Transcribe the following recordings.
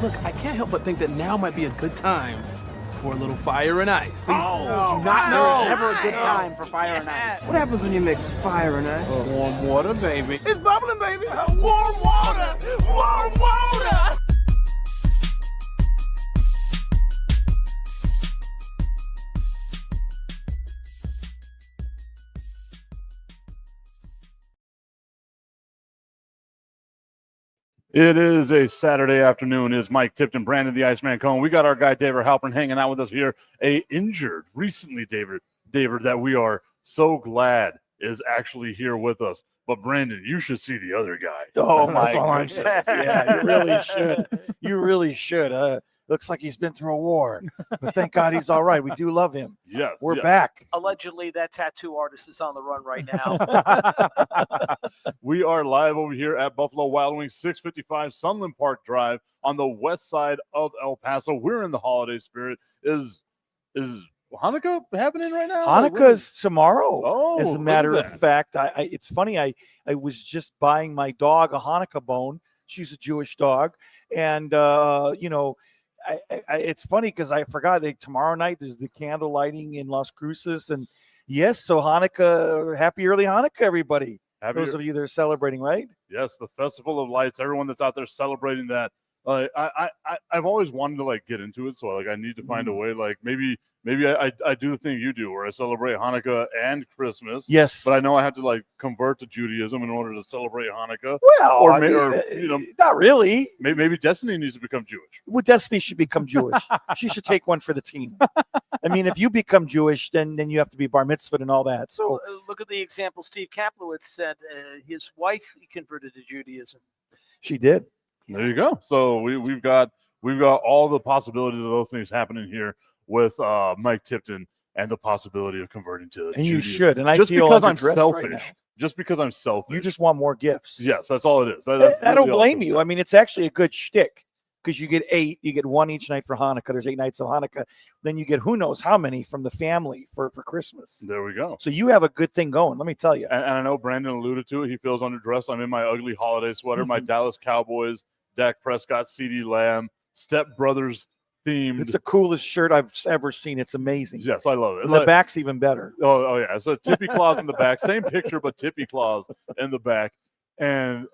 Look, I can't help but think that now might be a good time for a little fire and ice. Please, Oh, do not there know. is never a good time for fire and ice. What happens when you mix fire and ice? Warm water, baby. It's bubbling, baby. Warm water. Warm water. It is a Saturday afternoon. It's Mike Tipton, Brandon the Iceman Cohn. We got our guy David Halpern hanging out with us here. Recently, David, that we are so glad is actually here with us. But Brandon, you should see the other guy. Oh my That's all I'm goodness! saying. Yeah, you really should. You really should. Looks like he's been through a war, but thank God he's all right. We do love him. Yes, We're yes. back. Allegedly, that tattoo artist is on the run right now. We are live over here at Buffalo Wild Wings, 655 Sunland Park Drive on the west side of El Paso. We're in the holiday spirit. Is Hanukkah happening right now? Hanukkah's tomorrow. Oh, as a look matter at of that. fact, it's funny. I was just buying my dog a Hanukkah bone. She's a Jewish dog, and it's funny because I forgot that tomorrow night there's the candle lighting in Las Cruces, and yes, so Hanukkah, happy early Hanukkah, everybody. Those of you that are celebrating, right? Yes, the Festival of Lights. Everyone that's out there celebrating that. I've always wanted to get into it, so I need to find a way. Maybe I do the thing you do, where I celebrate Hanukkah and Christmas. Yes, but I know I have to convert to Judaism in order to celebrate Hanukkah. Well, not really. Maybe Destiny needs to become Jewish. Well, Destiny should become Jewish. She should take one for the team. I mean, if you become Jewish, then you have to be bar mitzvahed and all that. So look at the example Steve Kaplowitz said. His wife converted to Judaism. She did. There you go. So we've got all the possibilities of those things happening here with Mike Tipton and the possibility of converting to and Judaism. You should. And I just feel because I'm underdressed selfish. right Just because I'm selfish. You just want more gifts. Yes, that's all it is. I That's don't really all blame it is. you. I mean, it's actually a good shtick because you get 8. You get 1 each night for Hanukkah. There's 8 nights of Hanukkah. Then you get who knows how many from the family for Christmas. There we go. So you have a good thing going. Let me tell you. And I know Brandon alluded to it. He feels underdressed. I'm in my ugly holiday sweater, my Dallas Cowboys, Dak Prescott, CeeDee Lamb, Step Brothers themed. It's the coolest shirt I've ever seen. It's amazing. Yes, I love it. And the back's even better. Oh yeah. So Tippy Claus in the back. Same picture, but Tippy Claus in the back. And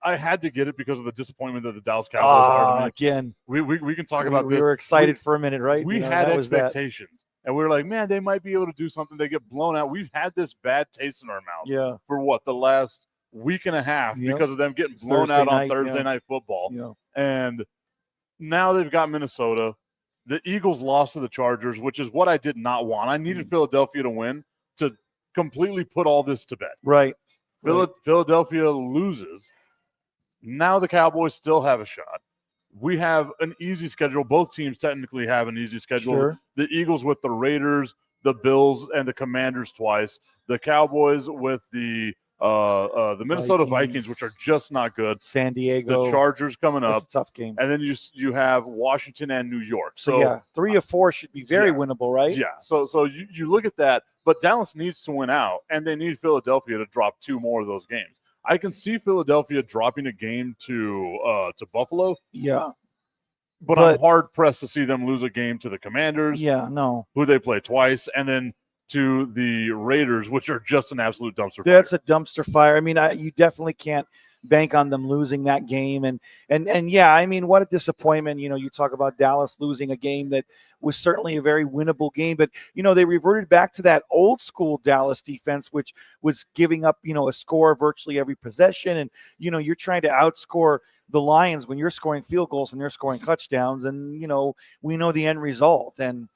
I had to get it because of the disappointment that the Dallas Cowboys are to me. Again. We can talk about this. We were excited for a minute, right? We had expectations. And we were like, man, they might be able to do something. They get blown out. We've had this bad taste in our mouth for the last week and a half because of them getting blown out on Thursday night football. Yeah. And now they've got Minnesota. The Eagles lost to the Chargers, which is what I did not want. I needed Philadelphia to win to completely put all this to bed. Right. Philadelphia loses. Now the Cowboys still have a shot. We have an easy schedule. Both teams technically have an easy schedule. Sure. The Eagles with the Raiders, the Bills, and the Commanders twice. The Cowboys with the Minnesota Vikings, which are just not good. San Diego. The Chargers coming up. It's a tough game. And then you have Washington and New York. So 3 or 4 should be very winnable, right? Yeah. So you look at that, but Dallas needs to win out, and they need Philadelphia to drop 2 more of those games. I can see Philadelphia dropping a game to Buffalo. Yeah. But I'm hard pressed to see them lose a game to the Commanders. Yeah, no. Who they play twice, and then to the Raiders, which are just an absolute dumpster fire. That's a dumpster fire. I mean, you definitely can't bank on them losing that game. And yeah, I mean, what a disappointment. You talk about Dallas losing a game that was certainly a very winnable game, but they reverted back to that old school Dallas defense, which was giving up, a score virtually every possession. And, you're trying to outscore the Lions when you're scoring field goals and they're scoring touchdowns. And, we know the end result. And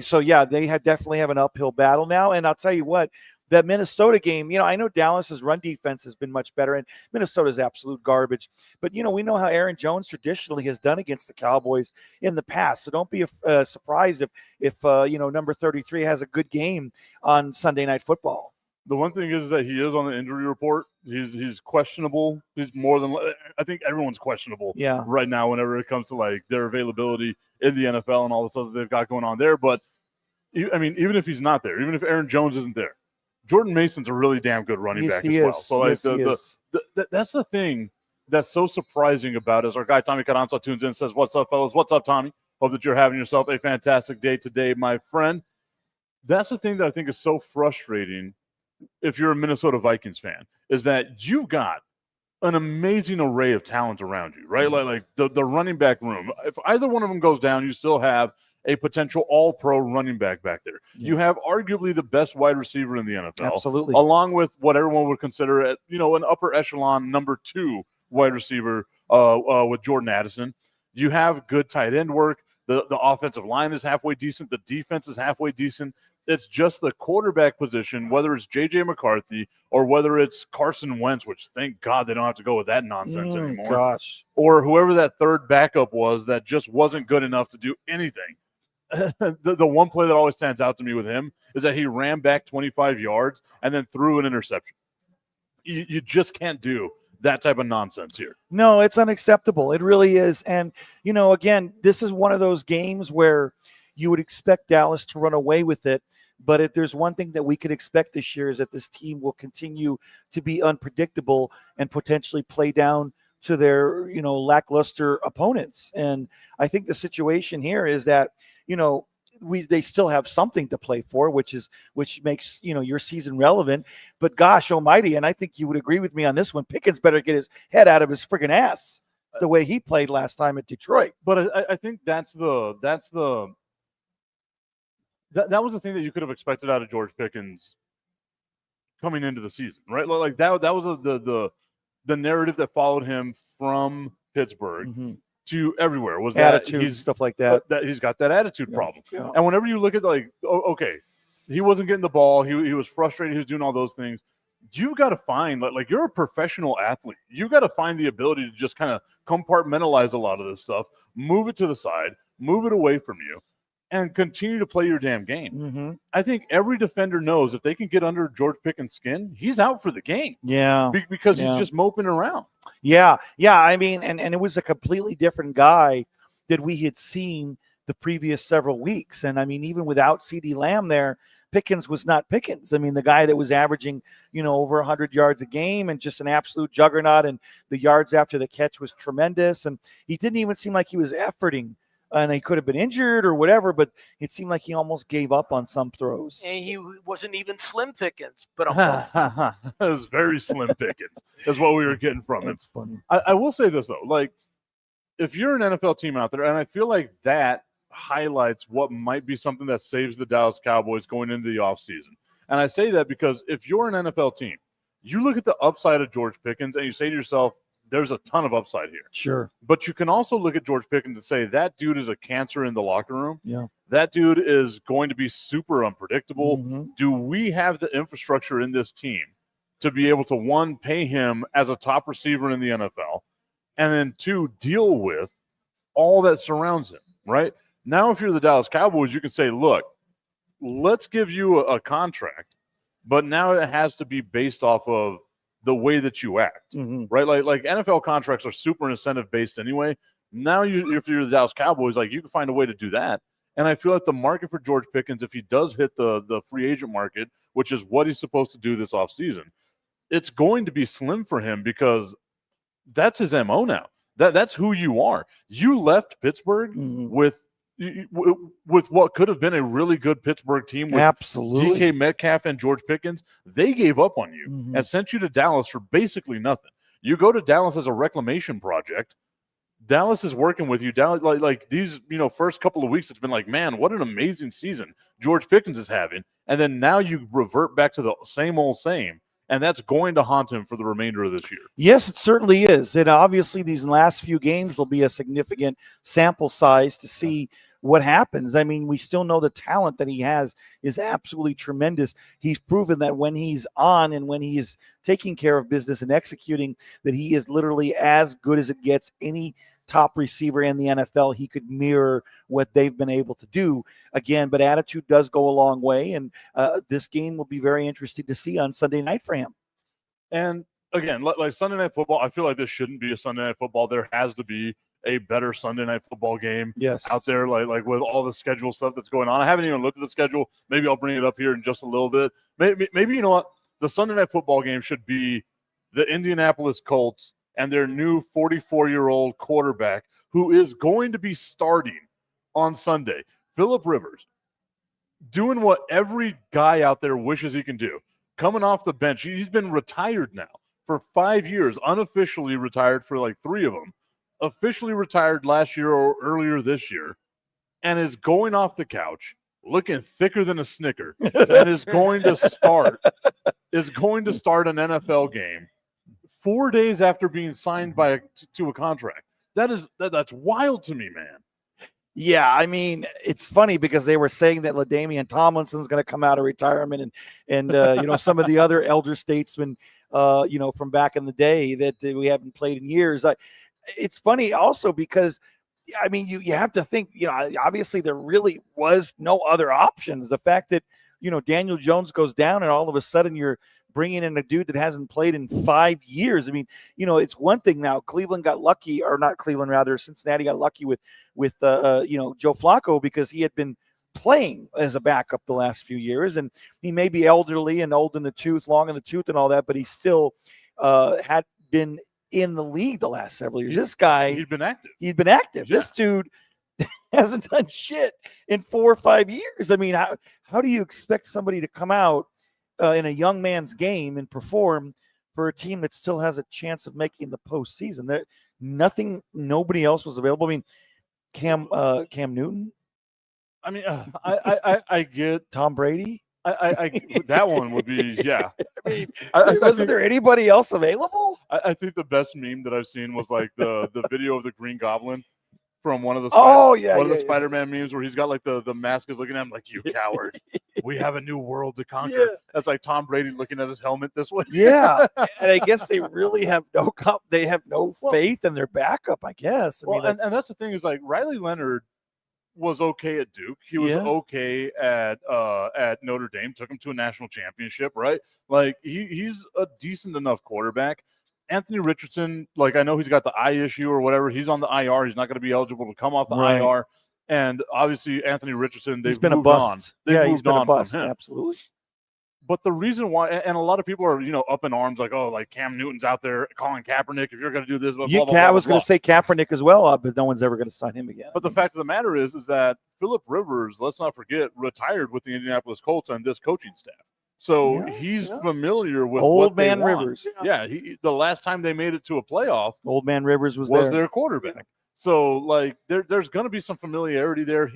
so, yeah, they definitely have an uphill battle now. And I'll tell you what, that Minnesota game, I know Dallas's run defense has been much better, and Minnesota's absolute garbage. But, we know how Aaron Jones traditionally has done against the Cowboys in the past. So don't be surprised if number 33 has a good game on Sunday Night Football. The one thing is that he is on the injury report. He's questionable. He's more than – I think everyone's questionable right now whenever it comes to, their availability in the NFL and all the stuff that they've got going on there. But, I mean, even if he's not there, even if Aaron Jones isn't there, Jordan Mason's a really damn good running back as well. So, that's the thing. that's so surprising about is our guy Tommy Carranza tunes in and says, "What's up, fellas? What's up, Tommy? Hope that you're having yourself a fantastic day today, my friend." That's the thing that I think is so frustrating if you're a Minnesota Vikings fan, is that you've got an amazing array of talent around you, right? Like the running back room. If either one of them goes down, you still have a potential all-pro running back there. Yeah. You have arguably the best wide receiver in the NFL. Absolutely. Along with what everyone would consider, an upper echelon number 2 wide receiver with Jordan Addison. You have good tight end work. The offensive line is halfway decent. The defense is halfway decent. It's just the quarterback position, whether it's J.J. McCarthy or whether it's Carson Wentz, which thank God they don't have to go with that nonsense anymore. Gosh. Or whoever that third backup was that just wasn't good enough to do anything. The one play that always stands out to me with him is that he ran back 25 yards and then threw an interception. You just can't do that type of nonsense here. No, it's unacceptable. It really is. And, again, this is one of those games where you would expect Dallas to run away with it. But if there's one thing that we could expect this year is that this team will continue to be unpredictable and potentially play down to their, lackluster opponents. And I think the situation here is that, they still have something to play for, which makes, your season relevant. But gosh almighty, and I think you would agree with me on this one, Pickens better get his head out of his friggin' ass the way he played last time at Detroit. But I think that was the thing that you could have expected out of George Pickens coming into the season, right? Like that was the narrative that followed him from Pittsburgh to everywhere was attitude, that stuff like that. That he's got that attitude problem. Yeah. And whenever you look at okay, he wasn't getting the ball, he was frustrated, he was doing all those things. You've got to find like you're a professional athlete. You've got to find the ability to just kind of compartmentalize a lot of this stuff, move it to the side, move it away from you, and continue to play your damn game. I think every defender knows if they can get under George Pickens' skin, he's out for the game. Yeah. Because he's just moping around. Yeah. I mean, and it was a completely different guy that we had seen the previous several weeks. And I mean, even without CeeDee Lamb there, Pickens was not Pickens. I mean, the guy that was averaging, over 100 yards a game and just an absolute juggernaut, and the yards after the catch was tremendous. And he didn't even seem like he was efforting. And he could have been injured or whatever, but it seemed like he almost gave up on some throws. And he wasn't even Slim Pickens, but it was very Slim Pickens. That's what we were getting from him. That's funny. I will say this, though. Like, if you're an NFL team out there, and I feel like that highlights what might be something that saves the Dallas Cowboys going into the offseason. And I say that because if you're an NFL team, you look at the upside of George Pickens and you say to yourself, there's a ton of upside here. Sure. But you can also look at George Pickens and say that dude is a cancer in the locker room. Yeah. That dude is going to be super unpredictable. Do we have the infrastructure in this team to be able to, one, pay him as a top receiver in the NFL, and then two, deal with all that surrounds him, right? Now, if you're the Dallas Cowboys, you can say, look, let's give you a contract, but now it has to be based off of the way that you act, right? Like NFL contracts are super incentive based anyway. Now, if you're the Dallas Cowboys, like you can find a way to do that. And I feel like the market for George Pickens, if he does hit the free agent market, which is what he's supposed to do this offseason, it's going to be slim for him because that's his MO now. That's who you are. You left Pittsburgh with what could have been a really good Pittsburgh team with absolutely DK Metcalf and George Pickens. They gave up on you and sent you to Dallas for basically nothing. You go to Dallas as a reclamation project. Dallas is working with you. Dallas, like these, first couple of weeks, it's been like, man, what an amazing season George Pickens is having. And then now you revert back to the same old same. And that's going to haunt him for the remainder of this year. Yes, it certainly is. And obviously these last few games will be a significant sample size to see what happens. I mean, we still know the talent that he has is absolutely tremendous. He's proven that when he's on and when he is taking care of business and executing, that he is literally as good as it gets. Any top receiver in the NFL, he could mirror what they've been able to do again, but attitude does go a long way. And this game will be very interesting to see on Sunday night for him. And again, like Sunday Night Football, I feel like this shouldn't be a Sunday Night Football. There has to be a better Sunday Night Football game out there, like with all the schedule stuff that's going on. I haven't even looked at the schedule. Maybe I'll bring it up here in just a little bit. Maybe you know what? The Sunday Night Football game should be the Indianapolis Colts and their new 44-year-old quarterback who is going to be starting on Sunday, Phillip Rivers, doing what every guy out there wishes he can do. Coming off the bench, he's been retired now for 5 years, unofficially retired for like 3 of them, officially retired last year or earlier this year, and is going off the couch, looking thicker than a Snicker, and is going to start an NFL game 4 days after being signed to a contract. That's wild to me, man. Yeah, I mean, it's funny because they were saying that LaDainian Tomlinson's going to come out of retirement, and some of the other elder statesmen, from back in the day that we haven't played in years. It's funny also because, I mean, you have to think, obviously there really was no other options. The fact that, Daniel Jones goes down and all of a sudden you're bringing in a dude that hasn't played in 5 years. I mean, it's one thing now. Cleveland got lucky, or not Cleveland, rather, Cincinnati got lucky with Joe Flacco because he had been playing as a backup the last few years, and he may be elderly and old in the tooth, long in the tooth, and all that, but he still had been in the league the last several years. This guy, he's been active. Yeah. This dude hasn't done shit in 4 or 5 years. I mean, how do you expect somebody to come out in a young man's game and perform for a team that still has a chance of making the postseason? Nobody else was available. I mean, Cam Newton. I mean, I get Tom Brady. I that one would be, yeah. I mean, wasn't there anybody else available? I think the best meme that I've seen was like the video of the Green Goblin from one of the Spider-Man memes where he's got like the mask is looking at him like, you coward. We have a new world to conquer. Yeah. That's like Tom Brady looking at his helmet this way. Yeah. And I guess they really have no faith in their backup, I guess. I mean, and that's the thing is like Riley Leonard was okay at Duke. He was okay at Notre Dame, took him to a national championship, right? Like he's a decent enough quarterback. Anthony Richardson, like I know he's got the eye issue or whatever. He's on the IR. He's not going to be eligible to come off the IR. And obviously Anthony Richardson, they've been moved a bust. on. He's been a bust. Absolutely. But the reason why, and a lot of people are, up in arms, like, oh, like Cam Newton's out there calling Kaepernick, if you're going to do this, blah, blah, blah, I was going to say Kaepernick as well, but no one's ever going to sign him again. But the fact of the matter is that Phillip Rivers, let's not forget, retired with the Indianapolis Colts and this coaching staff. So he's familiar with Old Man Rivers. Yeah, the last time they made it to a playoff, Old Man Rivers was their quarterback. So, like, there's going to be some familiarity there.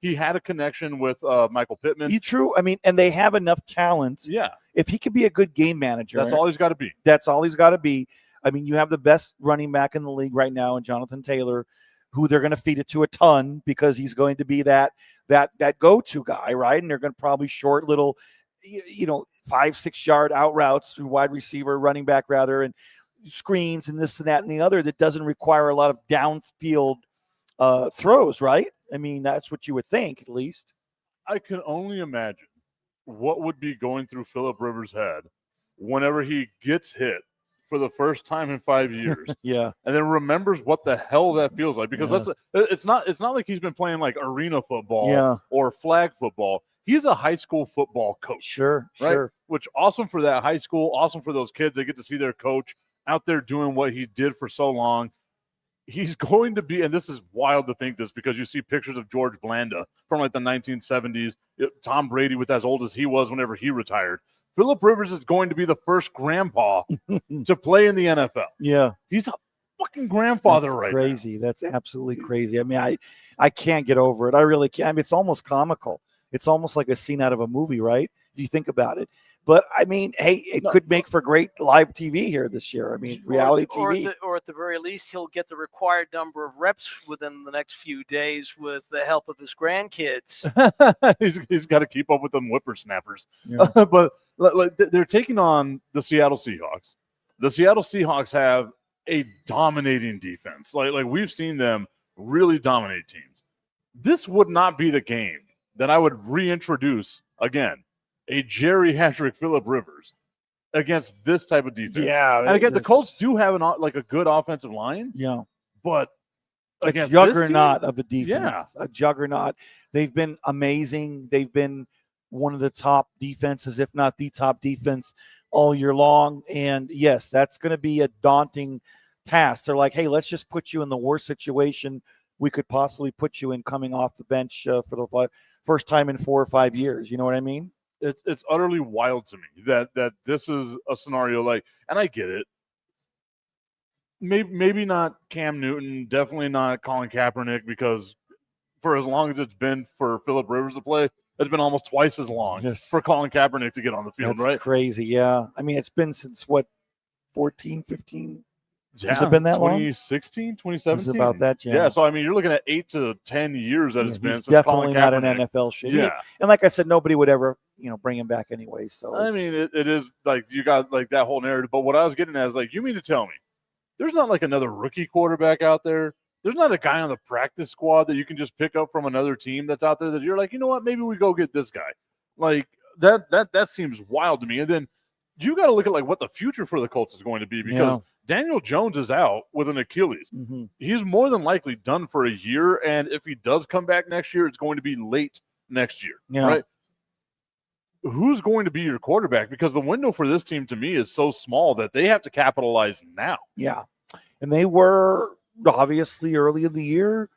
He had a connection with Michael Pittman. True. I mean, and they have enough talent. Yeah. If he could be a good game manager. That's all he's got to be. That's all he's got to be. I mean, you have the best running back in the league right now in Jonathan Taylor, who they're going to feed it to a ton because he's going to be that go-to guy, right? And they're going to probably short little, 5-6 yard out routes through wide receiver, running back rather, and screens and this and that and the other that doesn't require a lot of downfield throws, right? I mean, that's what you would think, at least. I can only imagine what would be going through Phillip Rivers' head whenever he gets hit for the first time in 5 years. Yeah. And then remembers what the hell that feels like. Because it's not like he's been playing like arena football or flag football. He's a high school football coach. Sure, right? Sure. Which awesome for that high school, awesome for those kids. They get to see their coach out there doing what he did for so long. He's going to be, and this is wild to think this because you see pictures of George Blanda from like the 1970s, Tom Brady with as old as he was whenever he retired. Phillip Rivers is going to be the first grandpa to play in the NFL. Yeah. He's a fucking grandfather. That's crazy. Now. That's absolutely crazy. I mean, I can't get over it. I really can't. I mean, it's almost comical. It's almost like a scene out of a movie, right? If you think about it. But, I mean, hey, it could make for great live TV here this year. I mean, reality TV. Or at the very least, he'll get the required number of reps within the next few days with the help of his grandkids. He's got to keep up with them whippersnappers. Yeah. But they're taking on the Seattle Seahawks. The Seattle Seahawks have a dominating defense. Like we've seen them really dominate teams. This would not be the game that I would reintroduce again. A geriatric Phillip Rivers against this type of defense. Yeah. And again, the Colts do have a good offensive line. Yeah. But against a juggernaut of a defense. Yeah. A juggernaut. They've been amazing. They've been one of the top defenses, if not the top defense all year long. And yes, that's going to be a daunting task. They're like, hey, let's just put you in the worst situation we could possibly put you in coming off the bench for the first time in 4 or 5 years. You know what I mean? It's utterly wild to me that this is a scenario like, and I get it. Maybe not Cam Newton, definitely not Colin Kaepernick, because for as long as it's been for Phillip Rivers to play, it's been almost twice as long for Colin Kaepernick to get on the field, That's right? crazy, yeah. I mean, it's been since, 14, 15? Yeah, Has it been that long? 2016, 2017? It's about that, yeah. So, I mean, you're looking at 8 to 10 years that it's been he's since definitely Colin not an Kaepernick. NFL shit. Yeah. And like I said, nobody would ever, bring him back anyway. So I mean, it is like you got like that whole narrative. But what I was getting at is like, you mean to tell me there's not like another rookie quarterback out there? There's not a guy on the practice squad that you can just pick up from another team that's out there that you're like, you know what, maybe we go get this guy. Like that seems wild to me. And then you got to look at like what the future for the Colts is going to be, because Daniel Jones is out with an Achilles. Mm-hmm. He's more than likely done for a year, and if he does come back next year, it's going to be late next year, right? Who's going to be your quarterback? Because the window for this team to me is so small that they have to capitalize now. Yeah, and they were obviously early in the year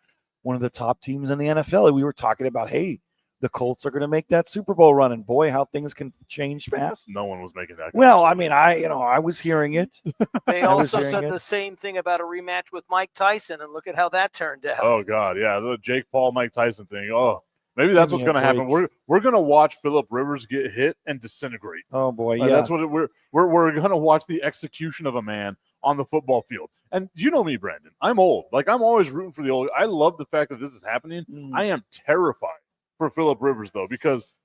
one of the top teams in the NFL. We were talking about, hey, the Colts are going to make that Super Bowl run, and boy, how things can change fast. No one was making that. Well, I mean, I was hearing it. They also said the same thing about a rematch with Mike Tyson, and look at how that turned out. Oh God, yeah, the Jake Paul, Mike Tyson thing. Oh, maybe that's what's going to happen. We're going to watch Phillip Rivers get hit and disintegrate. Oh boy, yeah, that's what we're going to watch, the execution of a man on the football field. And you know me, Brandon, I'm old. Like, I'm always rooting for the old. I love the fact that this is happening. I am terrified for Phillip Rivers, though, because,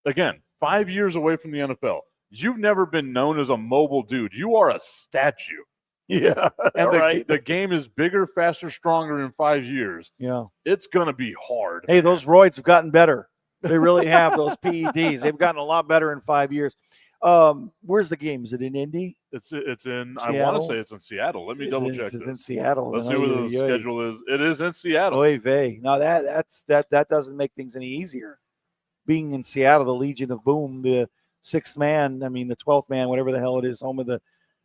again, 5 years away from the NFL, you've never been known as a mobile dude. You are a statue. Yeah, and the game is bigger, faster, stronger in 5 years. Yeah. It's going to be hard. Hey, those roids have gotten better. They really have, those PEDs. They've gotten a lot better in 5 years. Where's the game? Is it in Indy? It's in Seattle? I want to say it's in Seattle. Let me double check this. It's in Seattle. Let's see what the schedule is. It is in Seattle. Oy vey. Now that doesn't make things any easier. Being in Seattle, the Legion of Boom, the 6th man, I mean the 12th man, whatever the hell it is, home of the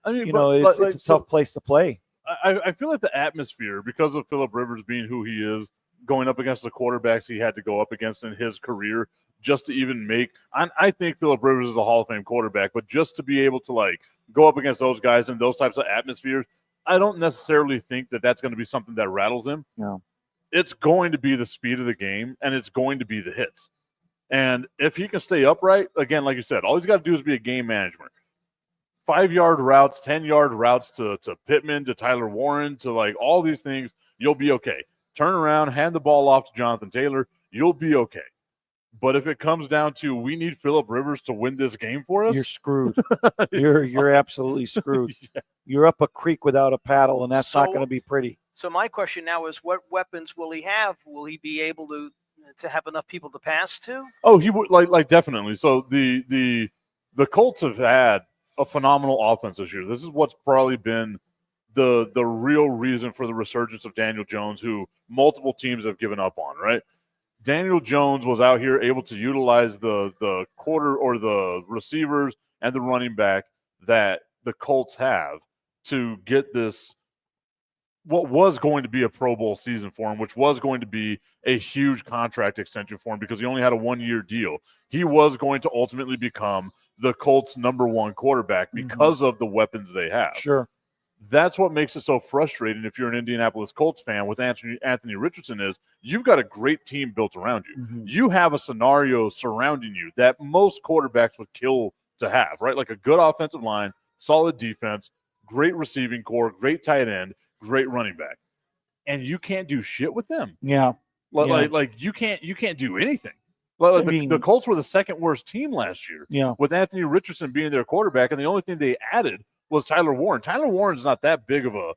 it's a tough place to play. I feel like the atmosphere, because of Phillip Rivers being who he is, going up against the quarterbacks he had to go up against in his career, just to even make – I think Phillip Rivers is a Hall of Fame quarterback, but just to be able to, like, go up against those guys in those types of atmospheres, I don't necessarily think that that's going to be something that rattles him. No. It's going to be the speed of the game, and it's going to be the hits. And if he can stay upright, again, like you said, all he's got to do is be a game manager. 5-yard routes, 10-yard routes to Pittman, to Tyler Warren, to, like, all these things, you'll be okay. Turn around, hand the ball off to Jonathan Taylor, you'll be okay. But if it comes down to we need Phillip Rivers to win this game for us, you're screwed. You're absolutely screwed. Yeah. You're up a creek without a paddle, and that's not going to be pretty. So my question now is, what weapons will he have? Will he be able to have enough people to pass to? Oh, he would like definitely. So the Colts have had a phenomenal offense this year. This is what's probably been the real reason for the resurgence of Daniel Jones, who multiple teams have given up on, right? Daniel Jones was out here able to utilize the quarter or the receivers and the running back that the Colts have to get this, what was going to be a Pro Bowl season for him, which was going to be a huge contract extension for him because he only had a 1-year deal. He was going to ultimately become the Colts' #1 quarterback because of the weapons they have. Sure. That's what makes it so frustrating if you're an Indianapolis Colts fan with Anthony Richardson is you've got a great team built around you. Mm-hmm. You have a scenario surrounding you that most quarterbacks would kill to have, right? Like a good offensive line, solid defense, great receiving core, great tight end, great running back. And you can't do shit with them. Yeah. Like you can't do anything. Like the Colts were the second worst team last year. Yeah. With Anthony Richardson being their quarterback, and the only thing they added was Tyler Warren. Tyler Warren's not that big of a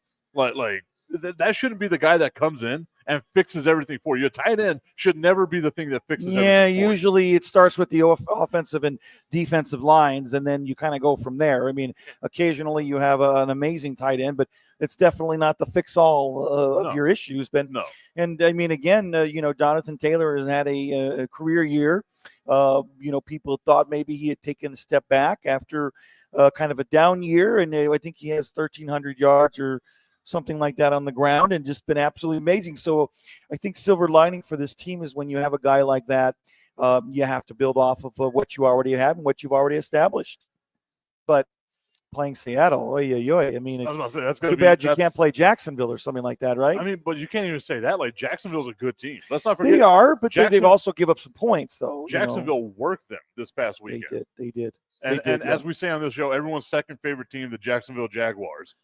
that shouldn't be the guy that comes in and fixes everything for you. A tight end should never be the thing that fixes everything. Yeah, usually it starts with the offensive and defensive lines, and then you kind of go from there. I mean, occasionally you have an amazing tight end, but it's definitely not the fix-all of your issues. But no. And I mean, again, Jonathan Taylor has had a career year. People thought maybe he had taken a step back after kind of a down year, and I think he has 1,300 yards or something like that on the ground and just been absolutely amazing. So I think silver lining for this team is when you have a guy like that, you have to build off of what you already have and what you've already established. But playing Seattle, I mean, I was about to say, that's too bad you can't play Jacksonville or something like that, right? I mean, but you can't even say that. Like, Jacksonville's a good team. Let's not forget. They are, but they've also give up some points, though. Jacksonville worked them this past weekend. They did. And as we say on this show, everyone's second favorite team, the Jacksonville Jaguars.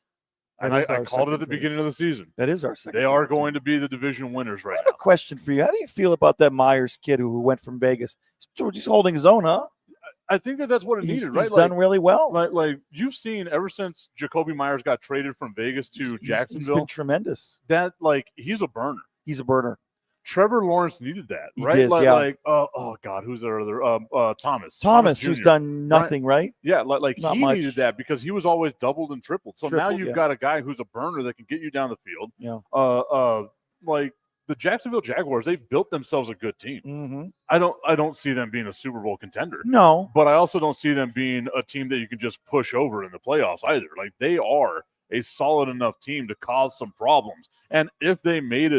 And I called it at the beginning of the season. That is our second. They are going to be the division winners right now. I have a question for you. How do you feel about that Myers kid who went from Vegas? He's holding his own, huh? I think that's what it needed, right? He's done really well. Like you've seen ever since Jacoby Myers got traded from Vegas to Jacksonville. He's been tremendous. He's a burner. He's a burner. Trevor Lawrence needed that, right? He did, oh God, who's their other Thomas, who's done nothing, right? Yeah, like Not he much. needed that because he was always doubled and tripled. So now you've got a guy who's a burner that can get you down the field. Yeah. Like the Jacksonville Jaguars, they've built themselves a good team. Mm-hmm. I don't see them being a Super Bowl contender. No, but I also don't see them being a team that you can just push over in the playoffs either. Like they are a solid enough team to cause some problems. And if they made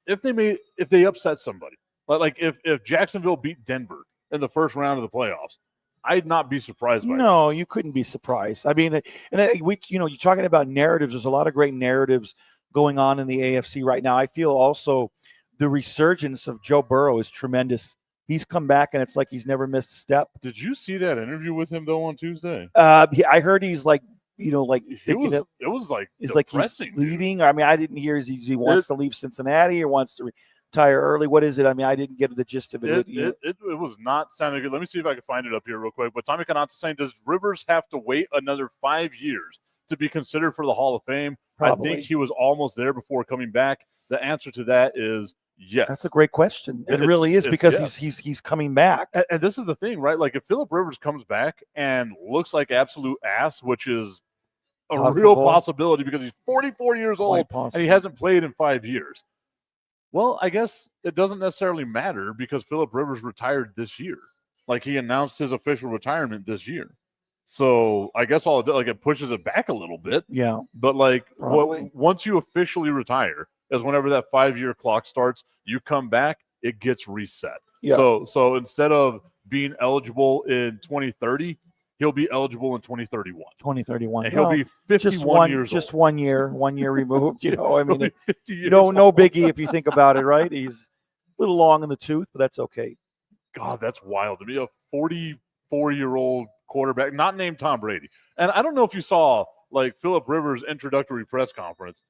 if they upset somebody, like if Jacksonville beat Denver in the first round of the playoffs, I'd not be surprised by that. No, you couldn't be surprised. I mean, you're talking about narratives. There's a lot of great narratives going on in the AFC right now. I feel also the resurgence of Joe Burrow is tremendous. He's come back, and it's like he's never missed a step. Did you see that interview with him though on Tuesday? I heard he's like, it was like it's like he's leaving. Dude. I mean, I didn't hear he wants to leave Cincinnati or wants to retire early. What is it? I mean, I didn't get the gist of it. It was not sounding good. Let me see if I can find it up here real quick. But Tommy Canon's saying, does Rivers have to wait another 5 years to be considered for the Hall of Fame? Probably. I think he was almost there before coming back. The answer to that is yes. That's a great question. It really is because he's coming back. And this is the thing, right? Like if Phillip Rivers comes back and looks like absolute ass, which is a real possibility because he's 44 years old and he hasn't played in 5 years. Well, I guess it doesn't necessarily matter because Phillip Rivers retired this year. Like he announced his official retirement this year. So I guess it pushes it back a little bit. Yeah. But once you officially retire is whenever that 5-year clock starts, you come back, it gets reset. Yeah. So instead of being eligible in 2030, he'll be eligible in 2031. 2031. And he'll be 51 years old. Just 1 year removed. I mean, 50 years no biggie if you think about it, right? He's a little long in the tooth, but that's okay. God, that's wild to be a 44-year-old quarterback, not named Tom Brady. And I don't know if you saw like Phillip Rivers' introductory press conference.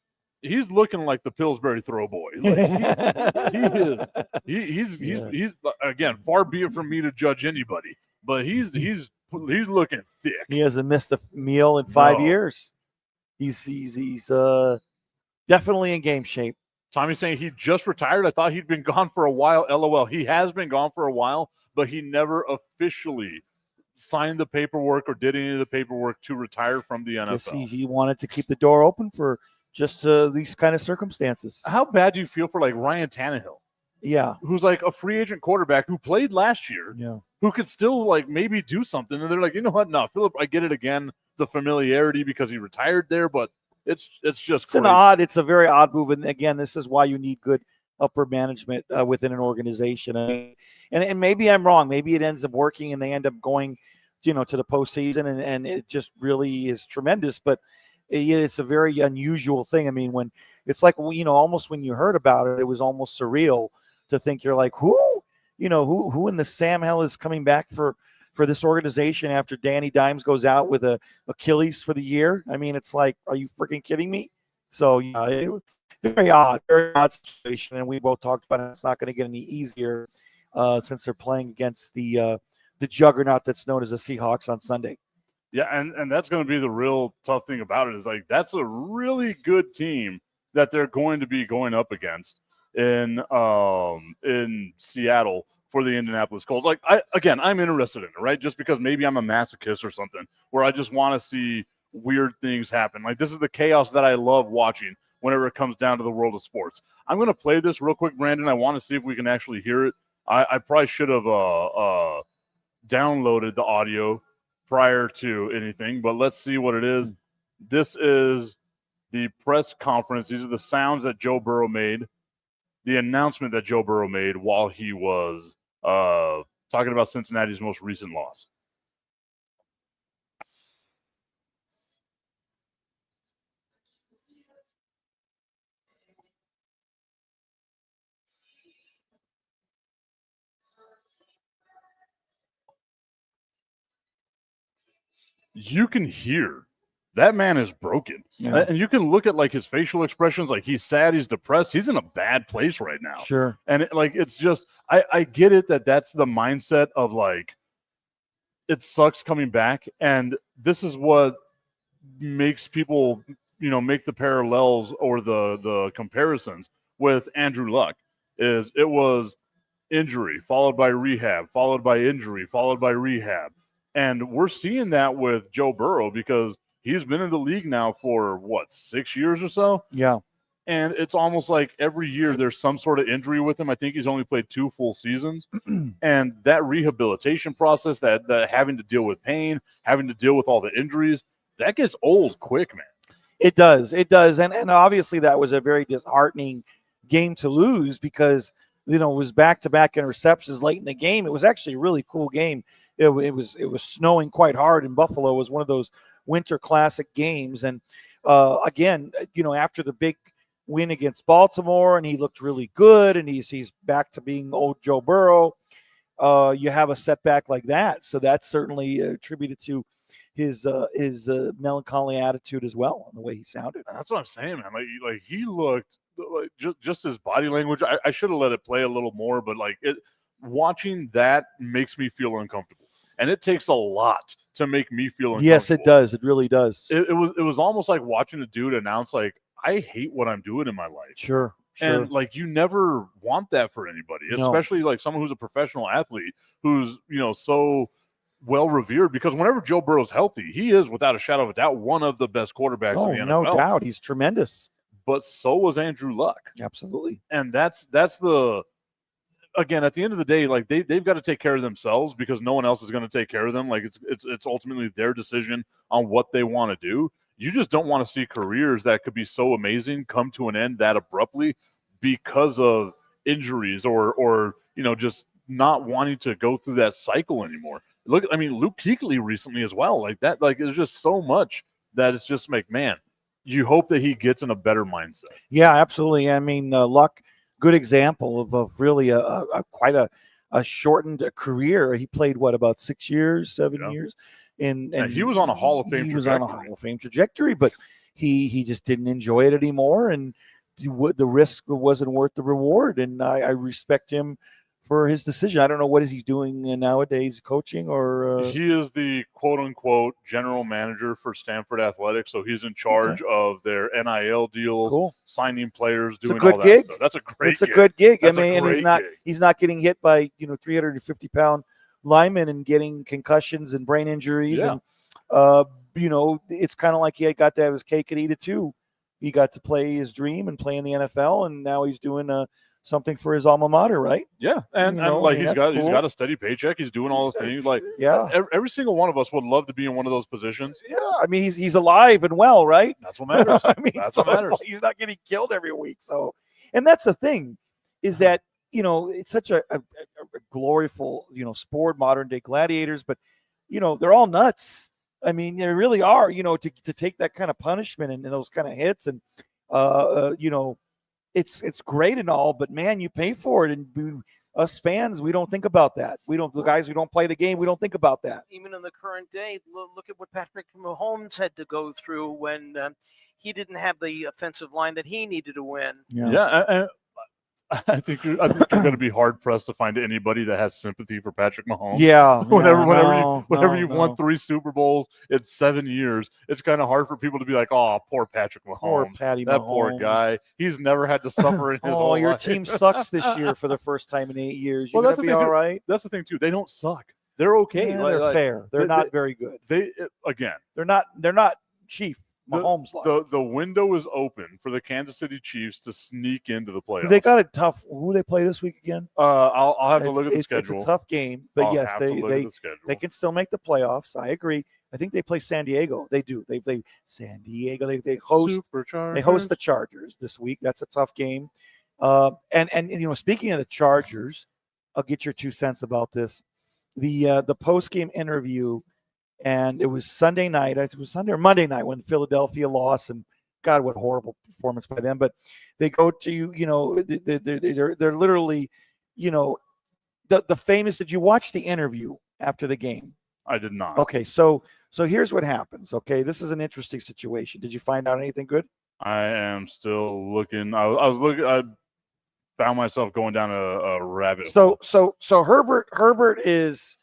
He's looking like the Pillsbury throw boy. Like he's again, far be it from me to judge anybody, but he's looking thick. He hasn't missed a meal in 5 years. He's definitely in game shape. Tommy's saying he just retired. I thought he'd been gone for a while. LOL. He has been gone for a while, but he never officially signed the paperwork or did any of the paperwork to retire from the NFL. He wanted to keep the door open for just these kind of circumstances. How bad do you feel for like Ryan Tannehill? Yeah. Who's like a free agent quarterback who played last year. Yeah. Who could still like maybe do something. And they're like, you know what? No, Phillip, I get it again. The familiarity because he retired there, but it's just crazy. It's a very odd move. And again, this is why you need good upper management within an organization. And maybe I'm wrong. Maybe it ends up working and they end up going, to the postseason and it just really is tremendous. But it's a very unusual thing. I mean, when it's like, almost when you heard about it, it was almost surreal to think you're like, who in the Sam hell is coming back for this organization after Danny Dimes goes out with a Achilles for the year? I mean, it's like, are you freaking kidding me? So yeah, it was very odd situation. And we both talked about it. It's not going to get any easier since they're playing against the juggernaut that's known as the Seahawks on Sunday. Yeah, and that's going to be the real tough thing about it is like that's a really good team that they're going to be going up against in Seattle for the Indianapolis Colts. Like I'm interested in it, right? Just because maybe I'm a masochist or something where I just want to see weird things happen. Like this is the chaos that I love watching whenever it comes down to the world of sports. I'm going to play this real quick, Brandon. I want to see if we can actually hear it. I probably should have downloaded the audio prior to anything, but let's see what it is. This is the press conference. These are the sounds that Joe Burrow made, the announcement that Joe Burrow made while he was talking about Cincinnati's most recent loss. You can hear that man is broken. Yeah. And you can look at like his facial expressions, like he's sad, he's depressed, he's in a bad place right now. Sure. And it's just, I get it that that's the mindset of like, it sucks coming back. And this is what makes people, make the parallels or the comparisons with Andrew Luck. Is it was injury followed by rehab, followed by injury, followed by rehab. And we're seeing that with Joe Burrow because he's been in the league now for 6 years or so. Yeah. And it's almost like every year there's some sort of injury with him. I think he's only played 2 full seasons. And that rehabilitation process, that having to deal with pain, having to deal with all the injuries, that gets old quick, man. It does. It does. And obviously that was a very disheartening game to lose because, it was back-to-back interceptions late in the game. It was actually a really cool game. It was snowing quite hard in Buffalo. It was one of those winter classic games. And again, after the big win against Baltimore, and he looked really good, and he's back to being old Joe Burrow. You have a setback like that, so that's certainly attributed to his melancholy attitude as well, and the way he sounded. That's what I'm saying, man. Like he looked like just his body language. I should have let it play a little more, but watching that makes me feel uncomfortable, and it takes a lot to make me feel uncomfortable. Yes, it does. It really does. It was almost like watching a dude announce like, I hate what I'm doing in my life. Sure. And you never want that for anybody, especially like someone who's a professional athlete who's, so well revered, because whenever Joe Burrow's healthy, he is without a shadow of a doubt one of the best quarterbacks in the NFL. No doubt. He's tremendous. But so was Andrew Luck. Absolutely. And that's the, again, at the end of the day, like they've got to take care of themselves because no one else is going to take care of them. Like it's ultimately their decision on what they want to do. You just don't want to see careers that could be so amazing come to an end that abruptly because of injuries or just not wanting to go through that cycle anymore. Luke Kuechly recently as well. Like that, there's just so much that it's just like, man, you hope that he gets in a better mindset. Yeah, absolutely. Luck, good example of really quite a shortened career. He played about 6 years, 7 years. And he was on a Hall of Fame trajectory. He was on a Hall of Fame trajectory, but he just didn't enjoy it anymore, and the risk wasn't worth the reward. And I respect him for his decision. I don't know what is he doing nowadays, coaching or he is the quote unquote general manager for Stanford Athletics, so he's in charge of their NIL deals, signing players, doing all that gig. stuff. That's a great. It's a good gig. That's and he's not getting hit by 350-pound linemen and getting concussions and brain injuries. Yeah. And it's kind of like he got to have his cake and eat it too. He got to play his dream and play in the NFL, and now he's doing something for his alma mater, right? Yeah, and he's got a steady paycheck. He's doing all the things. Every single one of us would love to be in one of those positions. Yeah, he's alive and well, right? That's what matters. That's what matters. He's not getting killed every week. So, and that's the thing, is that it's such a gloriful sport, modern day gladiators, but they're all nuts. They really are. To take that kind of punishment and those kind of hits, and it's great and all, but man, you pay for it, and us fans, we don't think about that. The guys who don't play the game, we don't think about that. Even in the current day, look at what Patrick Mahomes had to go through when he didn't have the offensive line that he needed to win. Yeah. I think you're going to be hard pressed to find anybody that has sympathy for Patrick Mahomes. Yeah. Whenever you've won 3 Super Bowls in 7 years, it's kind of hard for people to be like, "Oh, poor Patrick Mahomes, poor Patty that Mahomes. Poor guy. He's never had to suffer in his whole life." Your team sucks this year for the first time in 8 years. You're gonna be all right. That's the thing too. They don't suck. They're okay. Yeah, they're fair. They're not very good. They're not Chief Mahomes. The window is open for the Kansas City Chiefs to sneak into the playoffs. They got a tough. Who they play this week again? I'll have to look at the schedule. It's a tough game, but yes, they can still make the playoffs. I agree. I think they play San Diego. They do. They play San Diego. They host Superchargers. They host the Chargers this week. That's a tough game. And speaking of the Chargers, I'll get your 2 cents about this. The post game interview, and it was Sunday night. It was Sunday or Monday night when Philadelphia lost, and God, what horrible performance by them. But they go to they're literally, the famous. Did you watch the interview after the game? I did not. Okay, so here's what happens. Okay, this is an interesting situation. Did you find out anything good? I am still looking. I was looking. I found myself going down a rabbit hole. So Herbert is,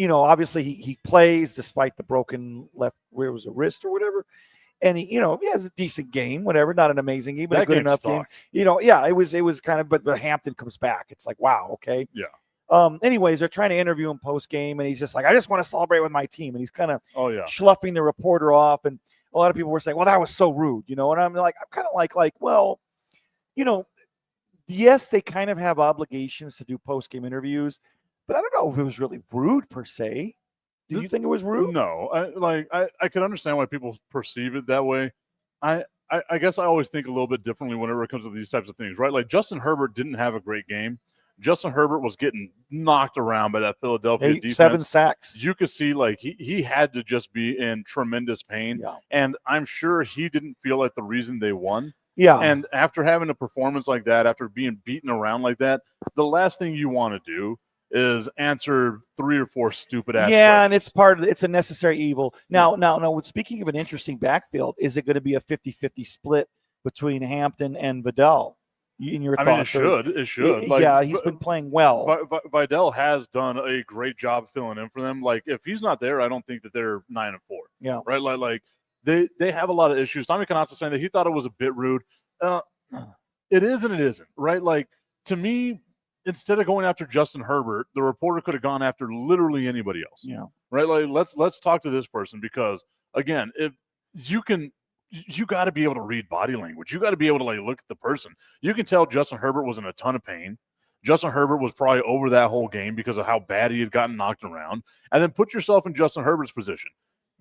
obviously he plays despite the broken left, where it was a wrist or whatever, and he has a decent game, whatever, not an amazing game, but a good enough game. It was kind of, but Hampton comes back. It's like, wow, okay, yeah. Anyways, they're trying to interview him post game, and he's just like, I just want to celebrate with my team, and he's kind of sloughing the reporter off, and a lot of people were saying, well, that was so rude, and I'm kind of like, well, yes, they kind of have obligations to do post game interviews, but I don't know if it was really rude per se. Did you think it was rude? No, I can understand why people perceive it that way. I guess I always think a little bit differently whenever it comes to these types of things, right? Like Justin Herbert didn't have a great game. Justin Herbert was getting knocked around by that Philadelphia defense. 7 sacks. You could see he had to just be in tremendous pain. Yeah. And I'm sure he didn't feel like the reason they won. Yeah. And after having a performance like that, after being beaten around like that, the last thing you want to do is answer 3 or 4 stupid ass questions. And it's a necessary evil. Now, speaking of an interesting backfield, is it going to be a 50-50 split between Hampton and Vidal? In your thoughts? It should. He's been playing well. Vidal has done a great job filling in for them. Like, if he's not there, I don't think that they're 9-4. Yeah. Right? Like they have a lot of issues. Tommy Canazzo saying that he thought it was a bit rude. It is and it isn't, right? Like, to me, instead of going after Justin Herbert, the reporter could have gone after literally anybody else. Yeah. Right? Like, let's talk to this person, because, again, if you got to be able to read body language. You got to be able to look at the person. You can tell Justin Herbert was in a ton of pain. Justin Herbert was probably over that whole game because of how bad he had gotten knocked around. And then put yourself in Justin Herbert's position.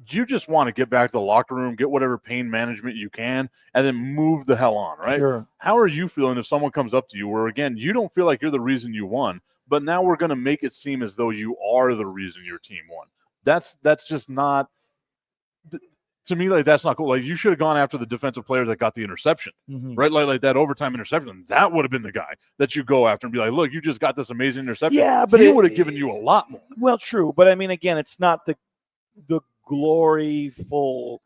You just want to get back to the locker room, get whatever pain management you can, and then move the hell on, right? Sure. How are you feeling if someone comes up to you where, again, you don't feel like you're the reason you won, but now we're going to make it seem as though you are the reason your team won? That's just not – to me, that's not cool. Like, you should have gone after the defensive player that got the interception, right? Like that overtime interception. That would have been the guy that you go after and be like, look, you just got this amazing interception. Yeah, but he would have given you a lot more. Well, true. But, again, it's not the gloryful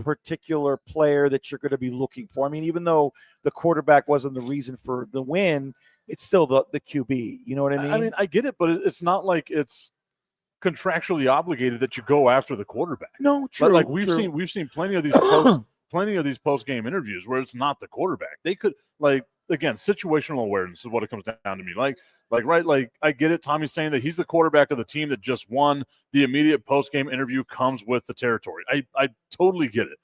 particular player that you're going to be looking for. Even though the quarterback wasn't the reason for the win, it's still the QB. You know what I mean? I get it, but it's not like it's contractually obligated that you go after the quarterback. No, true. Like we've seen plenty of these post game interviews where it's not the quarterback. They could, again, situational awareness is what it comes down to me. Like I get it. Tommy's saying that he's the quarterback of the team that just won. The immediate post game interview comes with the territory. I totally get it.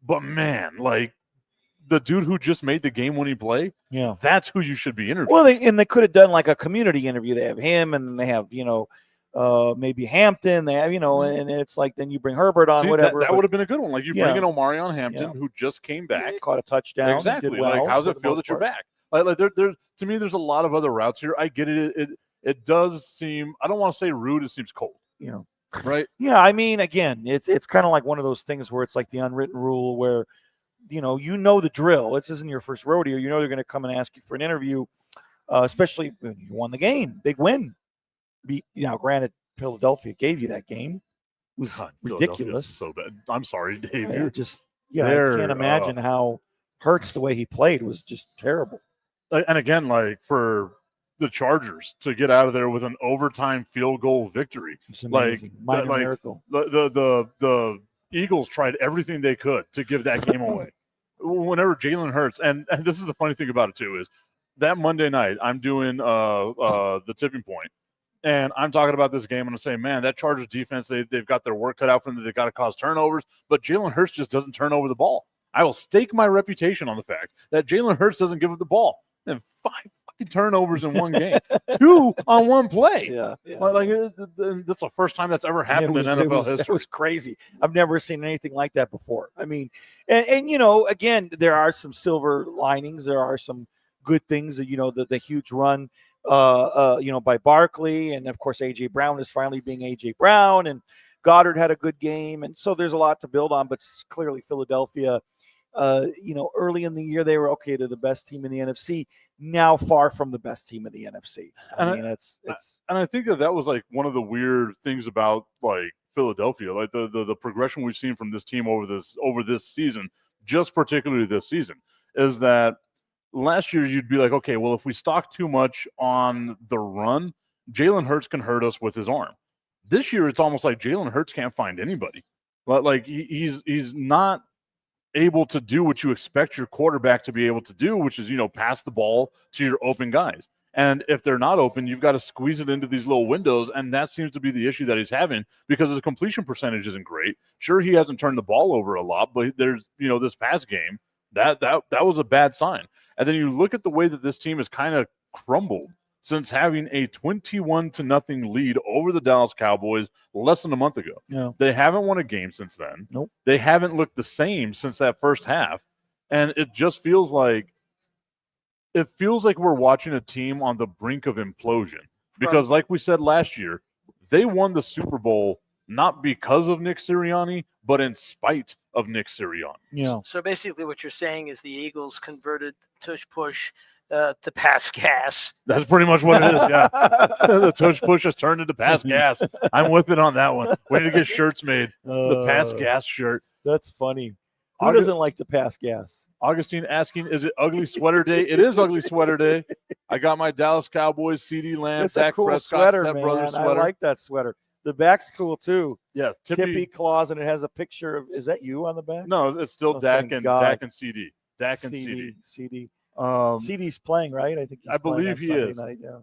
But man, the dude who just made the game winning play, that's who you should be interviewing. Well, they could have done a community interview. They have him, and they have maybe Hampton, they have, and it's then you bring Herbert on, whatever. That would have been a good one. Like, you bring in Omarion Hampton, who just came back, caught a touchdown, exactly. Did well, how's it feel that you're back? There, to me, there's a lot of other routes here. I get it. It does seem, I don't want to say rude. It seems cold. Right? Yeah. Again, it's kind of like one of those things where it's like the unwritten rule where, the drill. This isn't your first rodeo. They're going to come and ask you for an interview, especially when you won the game, big win. Granted, Philadelphia gave you that game. It was ridiculous. So bad. I'm sorry, Dave. I can't imagine how Hurts, the way he played, was just terrible. And again, for the Chargers to get out of there with an overtime field goal victory, it's amazing. Minor miracle. The Eagles tried everything they could to give that game away. Whenever Jalen Hurts, and this is the funny thing about it too, is that Monday night I'm doing the tipping point. And I'm talking about this game, and I'm saying, man, that Chargers defense, they've got their work cut out for them. They've got to cause turnovers, but Jalen Hurts just doesn't turn over the ball. I will stake my reputation on the fact that Jalen Hurts doesn't give up the ball. And 5 turnovers in one game, 2 on one play. Yeah. That's the first time that's ever happened in NFL history. It was crazy. I've never seen anything like that before. I mean, and again, there are some silver linings. There are some good things. The huge run, by Barkley, and of course AJ Brown is finally being AJ Brown, and Goddard had a good game, and so there's a lot to build on. But clearly, Philadelphia, early in the year they were okay. They're the best team in the NFC. Now, far from the best team in the NFC. And I think that was like one of the weird things about like Philadelphia, like the progression we've seen from this team over this season, just particularly this season, is that last year you'd be like, okay, well, if we stock too much on the run, Jalen Hurts can hurt us with his arm. This year, it's almost like Jalen Hurts can't find anybody. But like he's not able to do what you expect your quarterback to be able to do, which is, pass the ball to your open guys. And if they're not open, you've got to squeeze it into these little windows. And that seems to be the issue that he's having because his completion percentage isn't great. Sure, he hasn't turned the ball over a lot, but there's, this past game, that was a bad sign. And then you look at the way that this team has kind of crumbled since having a 21-0 lead over the Dallas Cowboys less than a month ago. Yeah. They haven't won a game since then. Nope. They haven't looked the same since that first half. And it just feels like we're watching a team on the brink of implosion. Because like we said last year, they won the Super Bowl not because of Nick Sirianni, but in spite of Nick Sirianni. Yeah. So basically what you're saying is the Eagles converted tush push to pass gas. That's pretty much what it is, yeah. The tush push has turned into pass gas. I'm with it on that one. We need to get shirts made. The pass gas shirt. That's funny. Who doesn't like to pass gas? Augustine asking, is it Ugly Sweater Day? It is Ugly Sweater Day. I got my Dallas Cowboys CD Lamb, It's Dak a cool Prescott, sweater, Step man. Brothers I sweater. like that sweater. The back's cool too. Yes, Tippy claws, and it has a picture of. Is that you on the back? No, it's still Dak thank and God. Dak and CD. Dak and CD. CD. Um, CD's playing, right? I think. I believe he is. Night, yeah.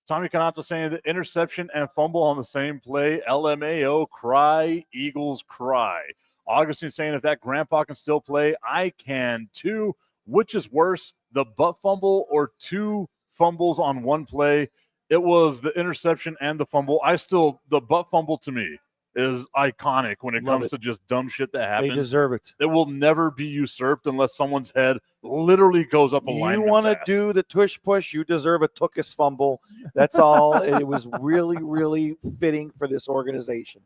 Tommy Canazza saying that interception and fumble on the same play. LMAO, cry, Eagles cry. Augustine saying if that grandpa can still play, I can too. Which is worse, the butt fumble or 2 fumbles on one play? It was the interception and the fumble. The butt fumble to me is iconic when it comes to just dumb shit that happens. They deserve it. It will never be usurped unless someone's head literally goes up a line. You want to do the tush push, you deserve a Tookus fumble. That's all. It was really, really fitting for this organization.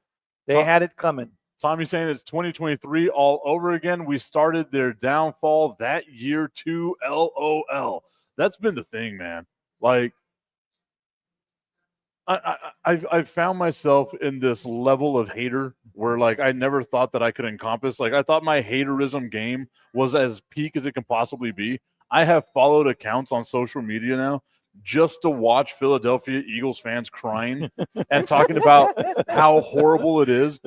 They had it coming. Tommy saying it's 2023 all over again. We started their downfall that year too. LOL. That's been the thing, man. Like, I've found myself in this level of hater where, like, I never thought that I could encompass. Like, I thought my haterism game was as peak as it can possibly be. I have followed accounts on social media now just to watch Philadelphia Eagles fans crying and talking about how horrible it is.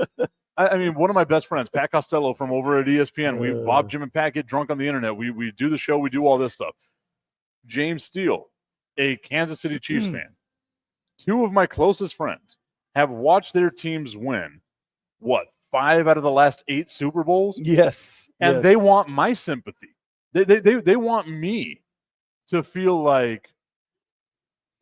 I mean, one of my best friends, Pat Costello from over at ESPN, Bob, Jim, and Pat get drunk on the internet. We do the show. We do all this stuff. James Steele, a Kansas City Chiefs fan. 2 of my closest friends have watched their teams win, 5 out of the last 8 Super Bowls? Yes. And they want my sympathy. They want me to feel like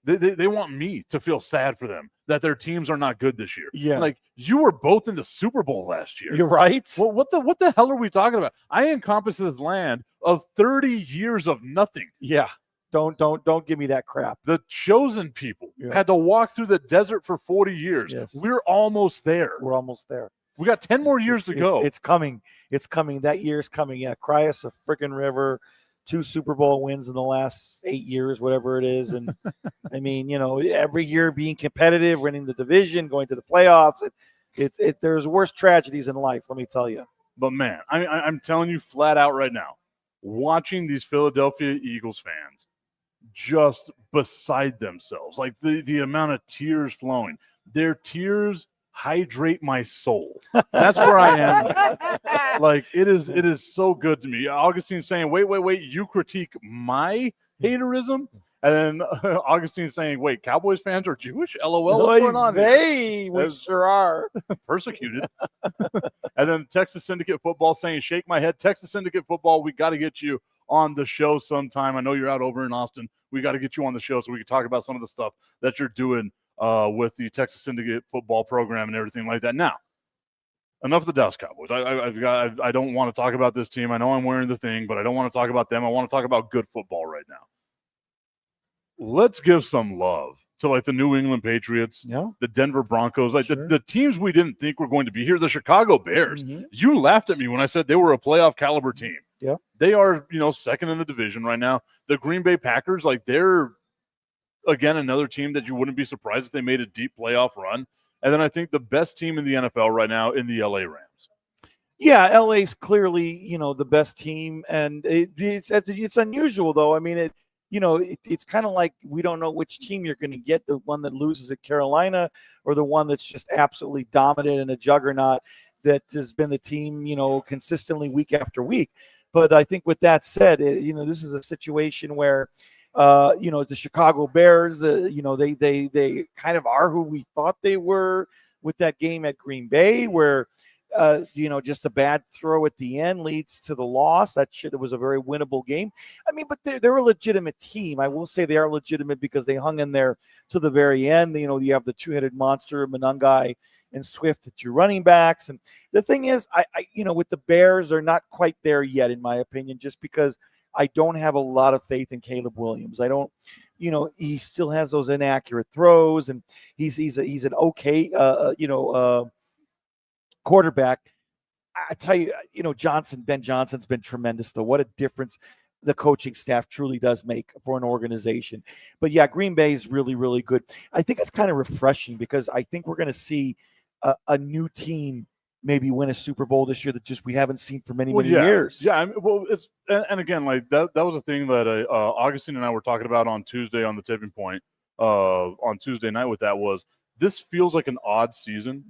they want me to feel sad for them that their teams are not good this year. Yeah. Like, you were both in the Super Bowl last year. You're right. Well, what the hell are we talking about? I encompass this land of 30 years of nothing. Yeah. Don't give me that crap. The chosen people had to walk through the desert for 40 years. Yes. We're almost there. We're almost there. We got 10 more years to go. It's coming. It's coming. That year's coming. Yeah. Cry us a freaking river. 2 Super Bowl wins in the last 8 years, whatever it is. And I mean, every year being competitive, winning the division, going to the playoffs. There's worse tragedies in life, let me tell you. But man, I'm telling you flat out right now, watching these Philadelphia Eagles fans just beside themselves, like the amount of tears flowing, their tears hydrate my soul. That's where I am. Like, it is so good to me. Augustine saying, wait, you critique my haterism? And then Augustine saying, wait, Cowboys fans are Jewish? LOL, what's going on here? We sure are. Persecuted. And then Texas Syndicate Football saying, shake my head. Texas Syndicate Football, we got to get you on the show sometime. I know you're out over in Austin. We got to get you on the show so we can talk about some of the stuff that you're doing with the Texas Syndicate football program and everything like that. Now, enough of the Dallas Cowboys. I don't want to talk about this team. I know I'm wearing the thing, but I don't want to talk about them. I want to talk about good football right now. Let's give some love to like the New England Patriots, the Denver Broncos, like the teams we didn't think were going to be here. The Chicago Bears. You laughed at me when I said they were a playoff caliber team. Yeah, they are, second in the division right now. The Green Bay Packers, like they're again another team that you wouldn't be surprised if they made a deep playoff run. And then I think the best team in the NFL right now in the LA Rams. Yeah, LA's clearly, the best team, and it's unusual though. I mean, it's kind of like we don't know which team you're going to get, the one that loses at Carolina or the one that's just absolutely dominant and a juggernaut that has been the team, consistently week after week. But I think with that said, this is a situation where, the Chicago Bears, they kind of are who we thought they were with that game at Green Bay, where just a bad throw at the end leads to the loss. It was a very winnable game. I mean, but they're a legitimate team. I will say they are legitimate because they hung in there to the very end. You have the two-headed monster, Monangai and Swift at your running backs. And the thing is, I with the Bears, they're not quite there yet, in my opinion, just because I don't have a lot of faith in Caleb Williams. I don't, he still has those inaccurate throws, and he's an okay, quarterback. I tell you, Ben Johnson's been tremendous, though. What a difference the coaching staff truly does make for an organization. But yeah, Green Bay is really, really good. I think it's kind of refreshing because I think we're going to see a new team maybe win a Super Bowl this year that just we haven't seen for many years. Yeah, it's and again, like that was a thing that Augustine and I were talking about on Tuesday on the Tipping Point on Tuesday night. With that was, this feels like an odd season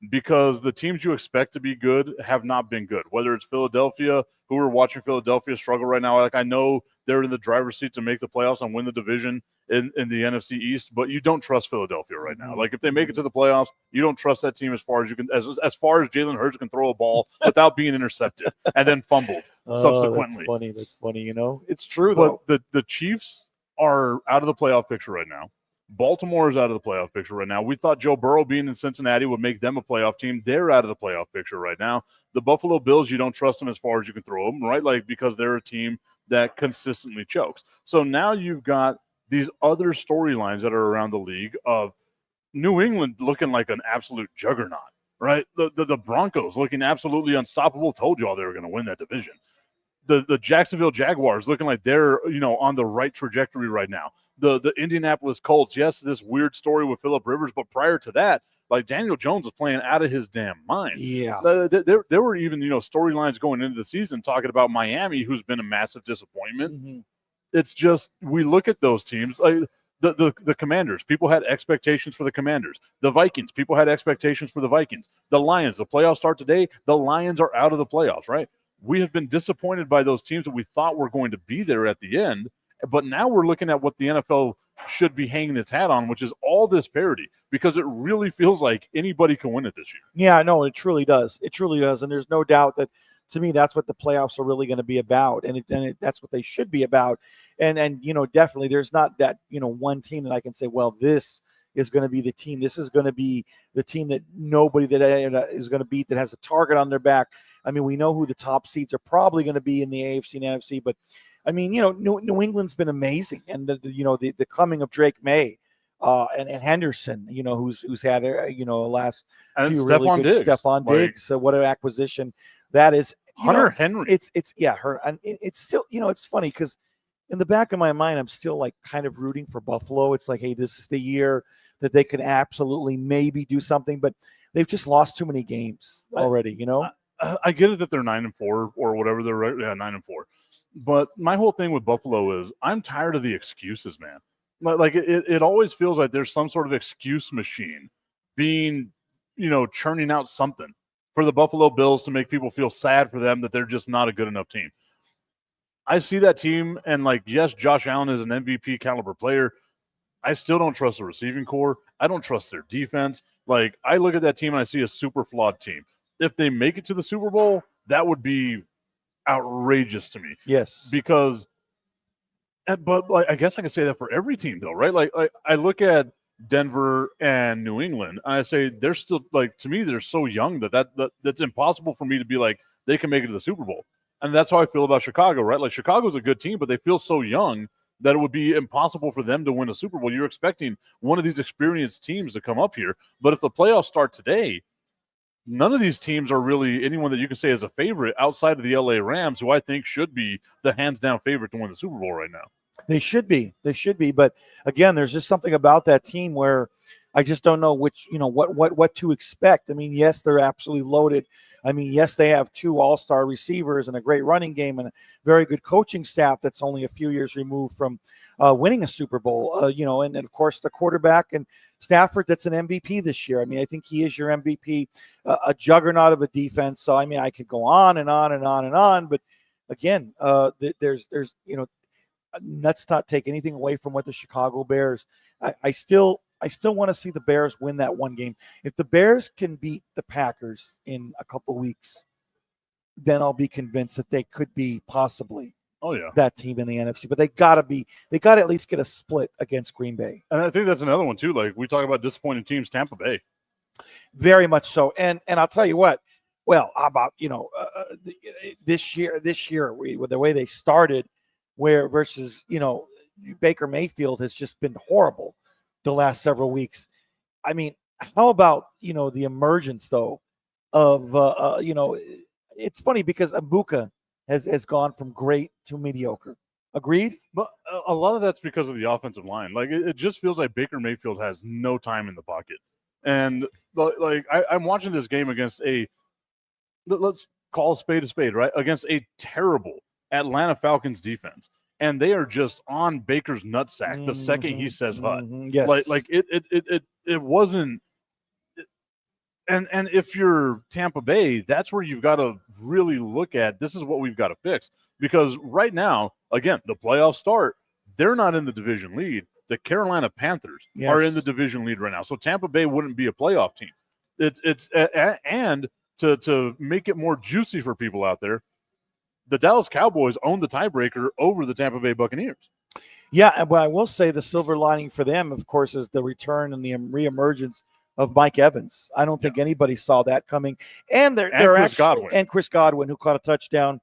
because the teams you expect to be good have not been good. Whether it's Philadelphia, who we're watching Philadelphia struggle right now. Like, I know they're in the driver's seat to make the playoffs and win the division in the NFC East, but you don't trust Philadelphia right now. Like, if they make it to the playoffs, you don't trust that team as far as you can, as far as Jalen Hurts can throw a ball without being intercepted and then fumbled subsequently. That's funny. It's true though. But the Chiefs are out of the playoff picture right now. Baltimore is out of the playoff picture right now. We thought Joe Burrow being in Cincinnati would make them a playoff team. They're out of the playoff picture right now. The Buffalo Bills, you don't trust them as far as you can throw them, right? Like, because they're a team that consistently chokes. So now you've got these other storylines that are around the league of New England looking like an absolute juggernaut, right? The Broncos looking absolutely unstoppable. Told you all they were going to win that division. The Jacksonville Jaguars looking like they're, on the right trajectory right now. The Indianapolis Colts, yes, this weird story with Phillip Rivers, but prior to that, like, Daniel Jones was playing out of his damn mind. Yeah. There were even, storylines going into the season talking about Miami, who's been a massive disappointment. Mm-hmm. It's just, we look at those teams, like the Commanders, people had expectations for the Commanders. The Vikings, people had expectations for the Vikings. The Lions, the playoffs start today. The Lions are out of the playoffs, right? We have been disappointed by those teams that we thought were going to be there at the end. But now we're looking at what the NFL should be hanging its hat on, which is all this parity, because it really feels like anybody can win it this year. Yeah, no, it truly does. It truly does. And there's no doubt that, to me, that's what the playoffs are really going to be about. And that's what they should be about. And definitely there's not that, one team that I can say, well, this is going to be the team. This is going to be the team that nobody that is going to beat, that has a target on their back. I mean, we know who the top seeds are probably going to be in the AFC and NFC, but I mean, New England's been amazing, and the coming of Drake May, and Henderson, who's had last and few Stephon really good Diggs. Stephon Diggs. What an acquisition that is. Hunter Henry. It's still, it's funny because in the back of my mind, I'm still like kind of rooting for Buffalo. It's like, hey, this is the year that they could absolutely maybe do something, but they've just lost too many games already. I get it that they're 9-4 or whatever. They're 9-4. But my whole thing with Buffalo is I'm tired of the excuses, man. Like, it always feels like there's some sort of excuse machine being, churning out something for the Buffalo Bills to make people feel sad for them that they're just not a good enough team. I see that team, and yes, Josh Allen is an MVP caliber player. I still don't trust the receiving core. I don't trust their defense. Like, I look at that team and I see a super flawed team. If they make it to the Super Bowl, that would be outrageous to me. Yes. Because, but like, I guess I can say that for every team, though, right? Like I look at Denver and New England, and I say they're still, like, to me, they're so young that's impossible for me to be like they can make it to the Super Bowl. And that's how I feel about Chicago, right? Like, Chicago's a good team, but they feel so young that it would be impossible for them to win a Super Bowl. You're expecting one of these experienced teams to come up here, but if the playoffs start today, none of these teams are really anyone that you can say is a favorite outside of the LA Rams, who I think should be the hands-down favorite to win the Super Bowl right now. They should be. But again, there's just something about that team where I just don't know what to expect. I mean, yes, they're absolutely loaded. I mean, yes, they have 2 all-star receivers and a great running game and a very good coaching staff that's only a few years removed from winning a Super Bowl, and of course the quarterback and Stafford, that's an MVP this year. I mean, I think he is your MVP, a juggernaut of a defense. So, I mean, I could go on and on and on and on, but again, there's let's not take anything away from what the Chicago Bears. I still want to see the Bears win that one game. If the Bears can beat the Packers in a couple weeks, then I'll be convinced that they could be possibly that team in the NFC. But they got to at least get a split against Green Bay. And I think that's another one too. Like, we talk about disappointing teams, Tampa Bay. Very much so. And I'll tell you what. Well, how about this year with the way they started, where versus Baker Mayfield has just been horrible the last several weeks. I mean, how about the emergence though of it's funny because Abuka has gone from great to mediocre. Agreed? But a lot of that's because of the offensive line. Like, it just feels like Baker Mayfield has no time in the pocket. And like, I'm watching this game against let's call a spade, right? Against a terrible Atlanta Falcons defense. And they are just on Baker's nutsack the second he says "hut." Yes. Like it wasn't. And if you're Tampa Bay, that's where you've got to really look at. This is what we've got to fix, because right now, again, the playoffs start. They're not in the division lead. The Carolina Panthers are in the division lead right now. So Tampa Bay wouldn't be a playoff team. And to make it more juicy for people out there, the Dallas Cowboys own the tiebreaker over the Tampa Bay Buccaneers. Yeah, but I will say the silver lining for them, of course, is the return and the reemergence of Mike Evans. I don't think anybody saw that coming. And Chris Godwin, who caught a touchdown.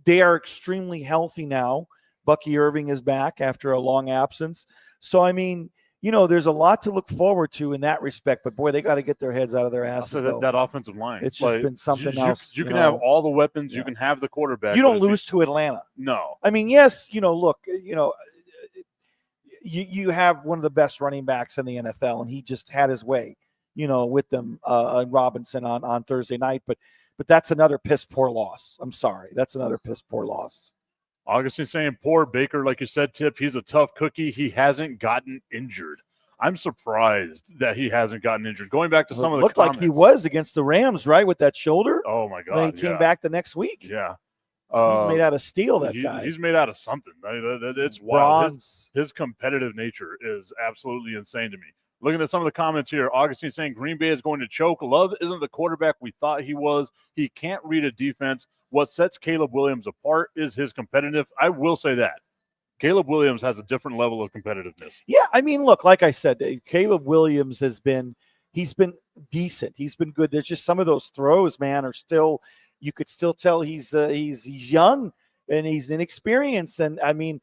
They are extremely healthy now. Bucky Irving is back after a long absence. So, I mean, there's a lot to look forward to in that respect. But, boy, they got to get their heads out of their asses. So that offensive line. It's just been something else. You can have all the weapons. Yeah. You can have the quarterback. You don't lose to Atlanta. No. I mean, yes, look, you have one of the best running backs in the NFL, and he just had his way, with them and Robinson on Thursday night. But that's another piss-poor loss. I'm sorry. That's another piss-poor loss. Augustine saying, poor Baker, like you said, Tip, he's a tough cookie. He hasn't gotten injured. I'm surprised that he hasn't gotten injured. Going back to some of the comments. Looked like he was against the Rams, right, with that shoulder? Oh, my God. Then he came back the next week. Yeah. He's made out of steel, that guy. He's made out of something. It's wild. His competitive nature is absolutely insane to me. Looking at some of the comments here, Augustine saying Green Bay is going to choke. Love isn't the quarterback we thought he was. He can't read a defense. What sets Caleb Williams apart is his competitive. I will say that. Caleb Williams has a different level of competitiveness. Yeah, I mean, look, like I said, Caleb Williams he's been decent. He's been good. There's just some of those throws, man, are still, you could still tell he's young and he's inexperienced. And, I mean,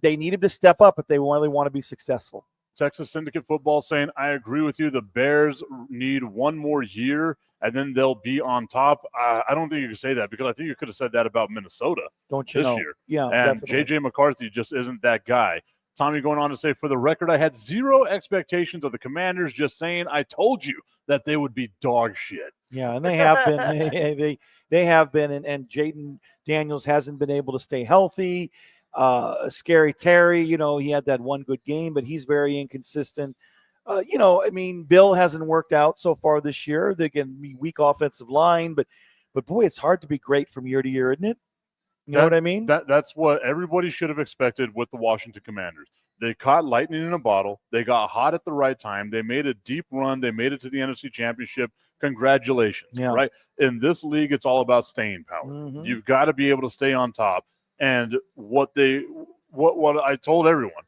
they need him to step up if they really want to be successful. Texas Syndicate Football saying, I agree with you. The Bears need one more year, and then they'll be on top. I don't think you could say that, because I think you could have said that about Minnesota this year. Yeah, and definitely. J.J. McCarthy just isn't that guy. Tommy going on to say, for the record, I had zero expectations of the Commanders, just saying I told you that they would be dog shit. Yeah, and they have been. they have been, and Jaden Daniels hasn't been able to stay healthy. Scary Terry, he had that one good game, but he's very inconsistent. I mean, Bill hasn't worked out so far this year. They can be weak offensive line, but boy, it's hard to be great from year to year, isn't it? You know what I mean? That's what everybody should have expected with the Washington Commanders. They caught lightning in a bottle. They got hot at the right time. They made a deep run. They made it to the NFC Championship. Congratulations, right? In this league, it's all about staying power. Mm-hmm. You've got to be able to stay on top. And what I told everyone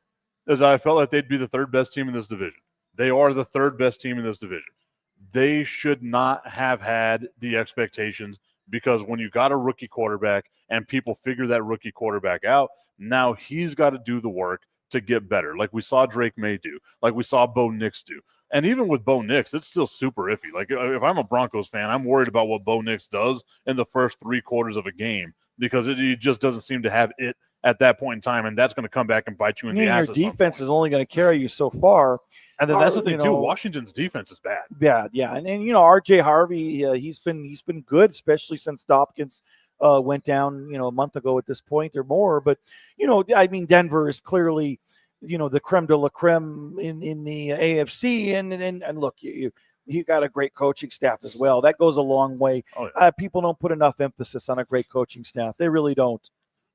is I felt like they'd be the third best team in this division. They are the third best team in this division. They should not have had the expectations, because when you got a rookie quarterback and people figure that rookie quarterback out, now he's got to do the work to get better, like we saw Drake May do, like we saw Bo Nix do. And even with Bo Nix, it's still super iffy. Like, if I'm a Broncos fan, I'm worried about what Bo Nix does in the first 3 quarters of a game, because he just doesn't seem to have it at that point in time, and that's going to come back and bite you in the ass. Your defense is only going to carry you so far. And then that's the thing, too. Washington's defense is bad. Yeah. And R.J. Harvey, he's been good, especially since Dopkins went down, a month ago at this point or more. But, Denver is clearly, the creme de la creme in the AFC. And look, you got a great coaching staff as well. That goes a long way. Oh, yeah. People don't put enough emphasis on a great coaching staff. They really don't.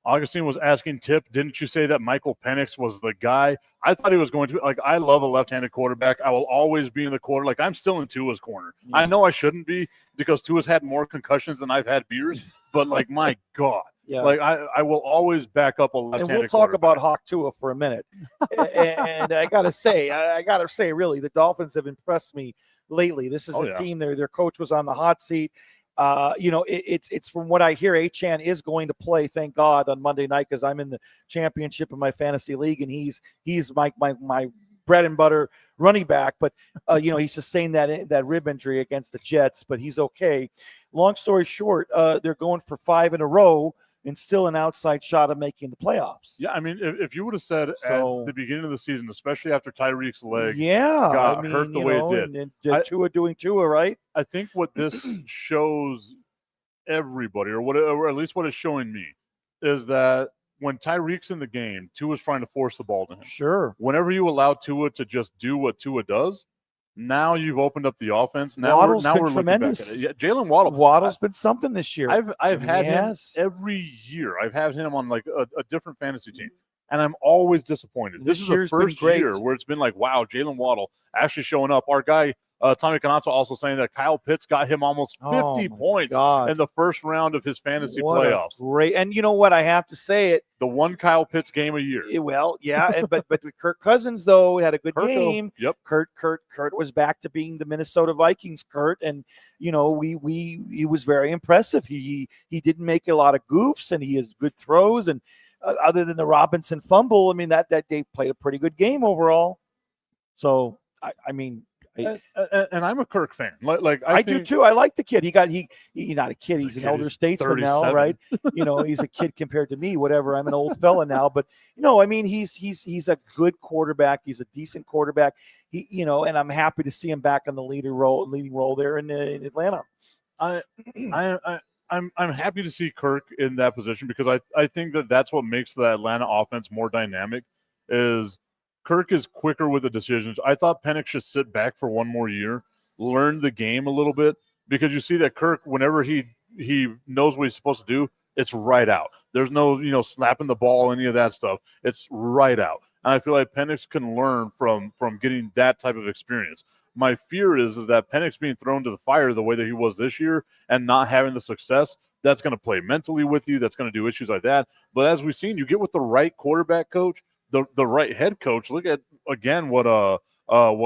Augustine was asking Tip, didn't you say that Michael Penix was the guy? I thought he was going to. Like, I love a left-handed quarterback. I will always be in the corner. Like, I'm still in Tua's corner. Yeah. I know I shouldn't be, because Tua's had more concussions than I've had beers, but, like, my God. Yeah. Like, I will always back up a left-handed quarterback. And we'll talk about Hawk Tua for a minute. and I got to say, really, the Dolphins have impressed me lately. This is a team, their coach was on the hot seat. It's from what I hear, Achane is going to play, thank God, on Monday night, because I'm in the championship of my fantasy league, and he's my bread and butter running back. But he sustained that rib injury against the Jets, but he's okay. Long story short, they're going for 5 in a row and still an outside shot of making the playoffs. Yeah, I mean, if you would have said at the beginning of the season, especially after Tyreek's leg got hurt the way it did. And Tua doing Tua, right? I think what this shows everybody, or at least what it's showing me, is that when Tyreek's in the game, Tua's trying to force the ball to him. Sure. Whenever you allow Tua to just do what Tua does, now you've opened up the offense. Now Waddle's we're tremendous. looking back at it. Yeah, Jalen Waddle. Waddle's been something this year. I've had him every year. I've had him on like a different fantasy team, and I'm always disappointed. This is the first year where it's been like, wow, Jalen Waddle actually showing up. Our guy Tommy Canazzo also saying that Kyle Pitts got him almost 50 points in the first round of his fantasy playoffs. Great. And you know what? I have to say it. The one Kyle Pitts game a year. Well, yeah. But Kirk Cousins, though, had a good game. Yep. Kurt was back to being the Minnesota Vikings Kurt. And, he was very impressive. He didn't make a lot of goofs, and he has good throws. And other than the Robinson fumble, I mean, that they played a pretty good game overall. So, and I'm a Kirk fan. Like I do too. I like the kid. He's not a kid. He's an older statesman now, right? He's a kid compared to me. Whatever. I'm an old fella now, but he's a good quarterback. He's a decent quarterback. And I'm happy to see him back on the leading role there in Atlanta. I'm happy to see Kirk in that position, because I think that's what makes the Atlanta offense more dynamic. Is Kirk is quicker with the decisions. I thought Penix should sit back for one more year, learn the game a little bit, because you see that Kirk, whenever he knows what he's supposed to do, it's right out. There's no slapping the ball, any of that stuff. It's right out. And I feel like Penix can learn from getting that type of experience. My fear is that Penix being thrown to the fire the way that he was this year and not having the success, that's going to play mentally with you. That's going to do issues like that. But as we've seen, you get with the right quarterback coach, the right head coach. Look at again what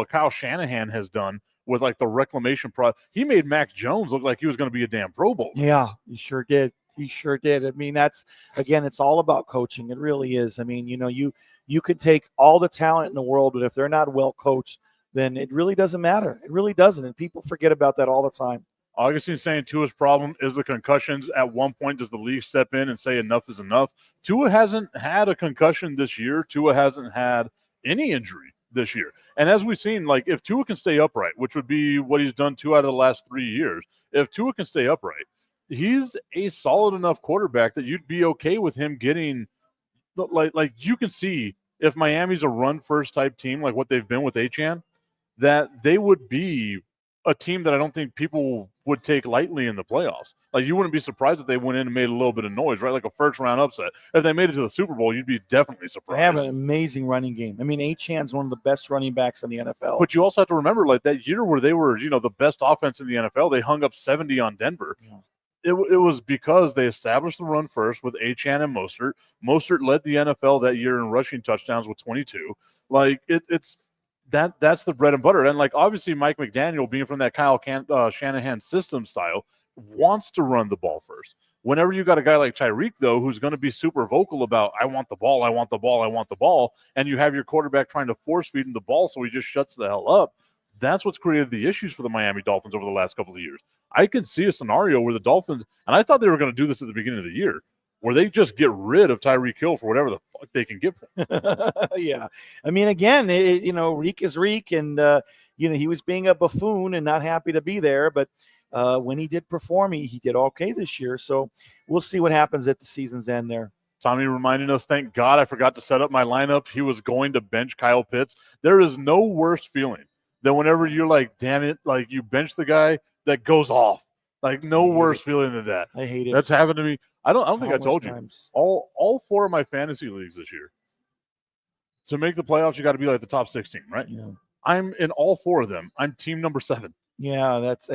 Kyle Shanahan has done with like the reclamation process. He made Mac Jones look like he was going to be a damn Pro Bowl. Yeah, he sure did. I mean, it's all about coaching. It really is. I mean, you could take all the talent in the world, but if they're not well coached, then it really doesn't matter. It really doesn't, and people forget about that all the time. Augustine saying Tua's problem is the concussions. At one point, does the league step in and say enough is enough? Tua hasn't had a concussion this year. Tua hasn't had any injury this year. And as we've seen, like, if Tua can stay upright, which would be what he's done 2 out of the last 3 years, if Tua can stay upright, he's a solid enough quarterback that you'd be okay with him getting, like you can see if Miami's a run-first type team, like what they've been with Achane, that they would be a team that I don't think people would take lightly in the playoffs. Like, you wouldn't be surprised if they went in and made a little bit of noise, right? Like a first-round upset. If they made it to the Super Bowl, you'd be definitely surprised. They have an amazing running game. I mean, Achane's one of the best running backs in the NFL. But you also have to remember, like, that year where they were, the best offense in the NFL, they hung up 70 on Denver. Yeah. It was because they established the run first with Achane and Mostert. Mostert led the NFL that year in rushing touchdowns with 22. Like, that's the bread and butter. And, like, obviously Mike McDaniel, being from that Kyle Shanahan system style, wants to run the ball first. Whenever you got a guy like Tyreek, though, who's going to be super vocal about, I want the ball, I want the ball, I want the ball, and you have your quarterback trying to force feed him the ball so he just shuts the hell up, that's what's created the issues for the Miami Dolphins over the last couple of years. I could see a scenario where the Dolphins, and I thought they were going to do this at the beginning of the year, where they just get rid of Tyreek Hill for whatever the fuck they can get for him. Yeah. I mean, again, Reek is Reek, and, he was being a buffoon and not happy to be there, but when he did perform, he did okay this year. So we'll see what happens at the season's end there. Tommy reminding us, thank God I forgot to set up my lineup. He was going to bench Kyle Pitts. There is no worse feeling than whenever you're like, damn it, like you bench the guy that goes off. Like, no worse feeling than that. I hate it. That's happened to me. I don't think I told times. you. All 4 of my fantasy leagues this year. To make the playoffs, you got to be like the top 16, right? Yeah. I'm in all 4 of them. I'm team number 7. Yeah, that's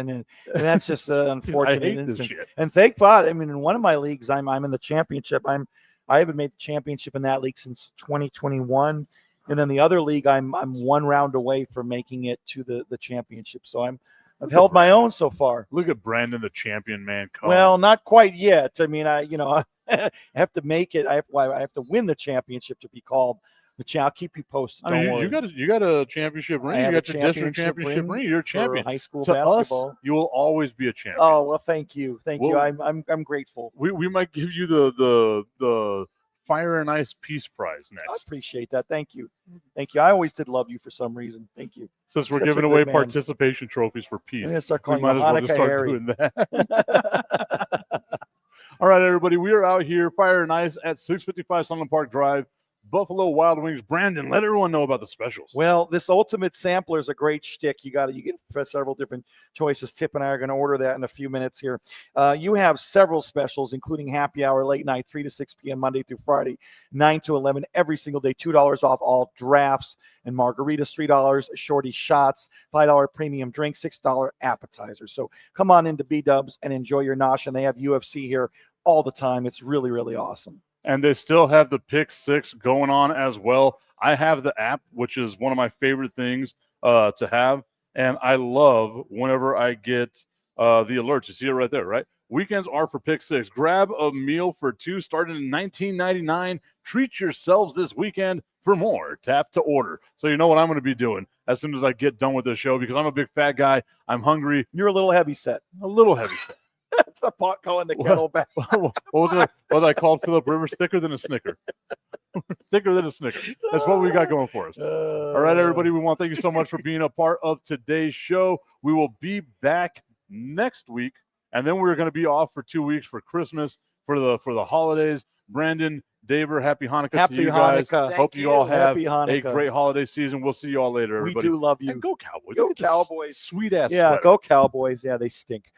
just unfortunate. I hate this shit. And thank God, I mean, in one of my leagues, I'm in the championship. I haven't made the championship in that league since 2021, and then the other league, I'm 1 round away from making it to the championship. So I've held my own so far. Look at Brandon, the champion, man. Well, not quite yet. I mean, I have to make it. I have to win the championship to be called. But I'll keep you posted. I mean, you got a championship ring. You got your district championship ring. You're a champion. High school to basketball. Us, you will always be a champion. Oh well, thank you. I'm grateful. We might give you the Fire and Ice Peace Prize next. I appreciate that. Thank you. I always did love you for some reason. Thank you. Since we're giving away participation trophies for peace, I'm gonna start we calling might you as well Hanukkah just start Harry. doing that. All right, everybody, we are out here, Fire and Ice at 655 Sunland Park Drive, Buffalo Wild Wings. Brandon, let everyone know about the specials. Well, this ultimate sampler is a great shtick. You get several different choices. Tip and I are going to order that in a few minutes here. You have several specials, including happy hour, late night, 3 to 6 p.m. Monday through Friday, 9 to 11 every single day, $2 off all drafts and margaritas, $3 shorty shots, $5 premium drink, $6 appetizers. So come on into B-Dubs and enjoy your nosh. And they have UFC here all the time. It's really, really awesome. And they still have the Pick 6 going on as well. I have the app, which is one of my favorite things to have. And I love whenever I get the alerts. You see it right there, right? Weekends are for Pick 6. Grab a meal for 2 starting in $19.99. Treat yourselves this weekend for more. Tap to order. So you know what I'm going to be doing as soon as I get done with this show, because I'm a big fat guy. I'm hungry. You're a little heavy set. A little heavy set. The pot calling the kettle back. What was it? What I called Philip Rivers? Thicker than a Snicker. Thicker than a Snicker. That's what we got going for us. All right, everybody. We want to thank you so much for being a part of today's show. We will be back next week, and then we're going to be off for 2 weeks for Christmas, for the holidays. Brandon, Daver, happy Hanukkah to you guys. Hanukkah. Hope you all have a great holiday season. We'll see you all later, everybody. We do love you. And go Cowboys. Go Cowboys. Sweet ass. Yeah, sweater. go Cowboys. Yeah, they stink.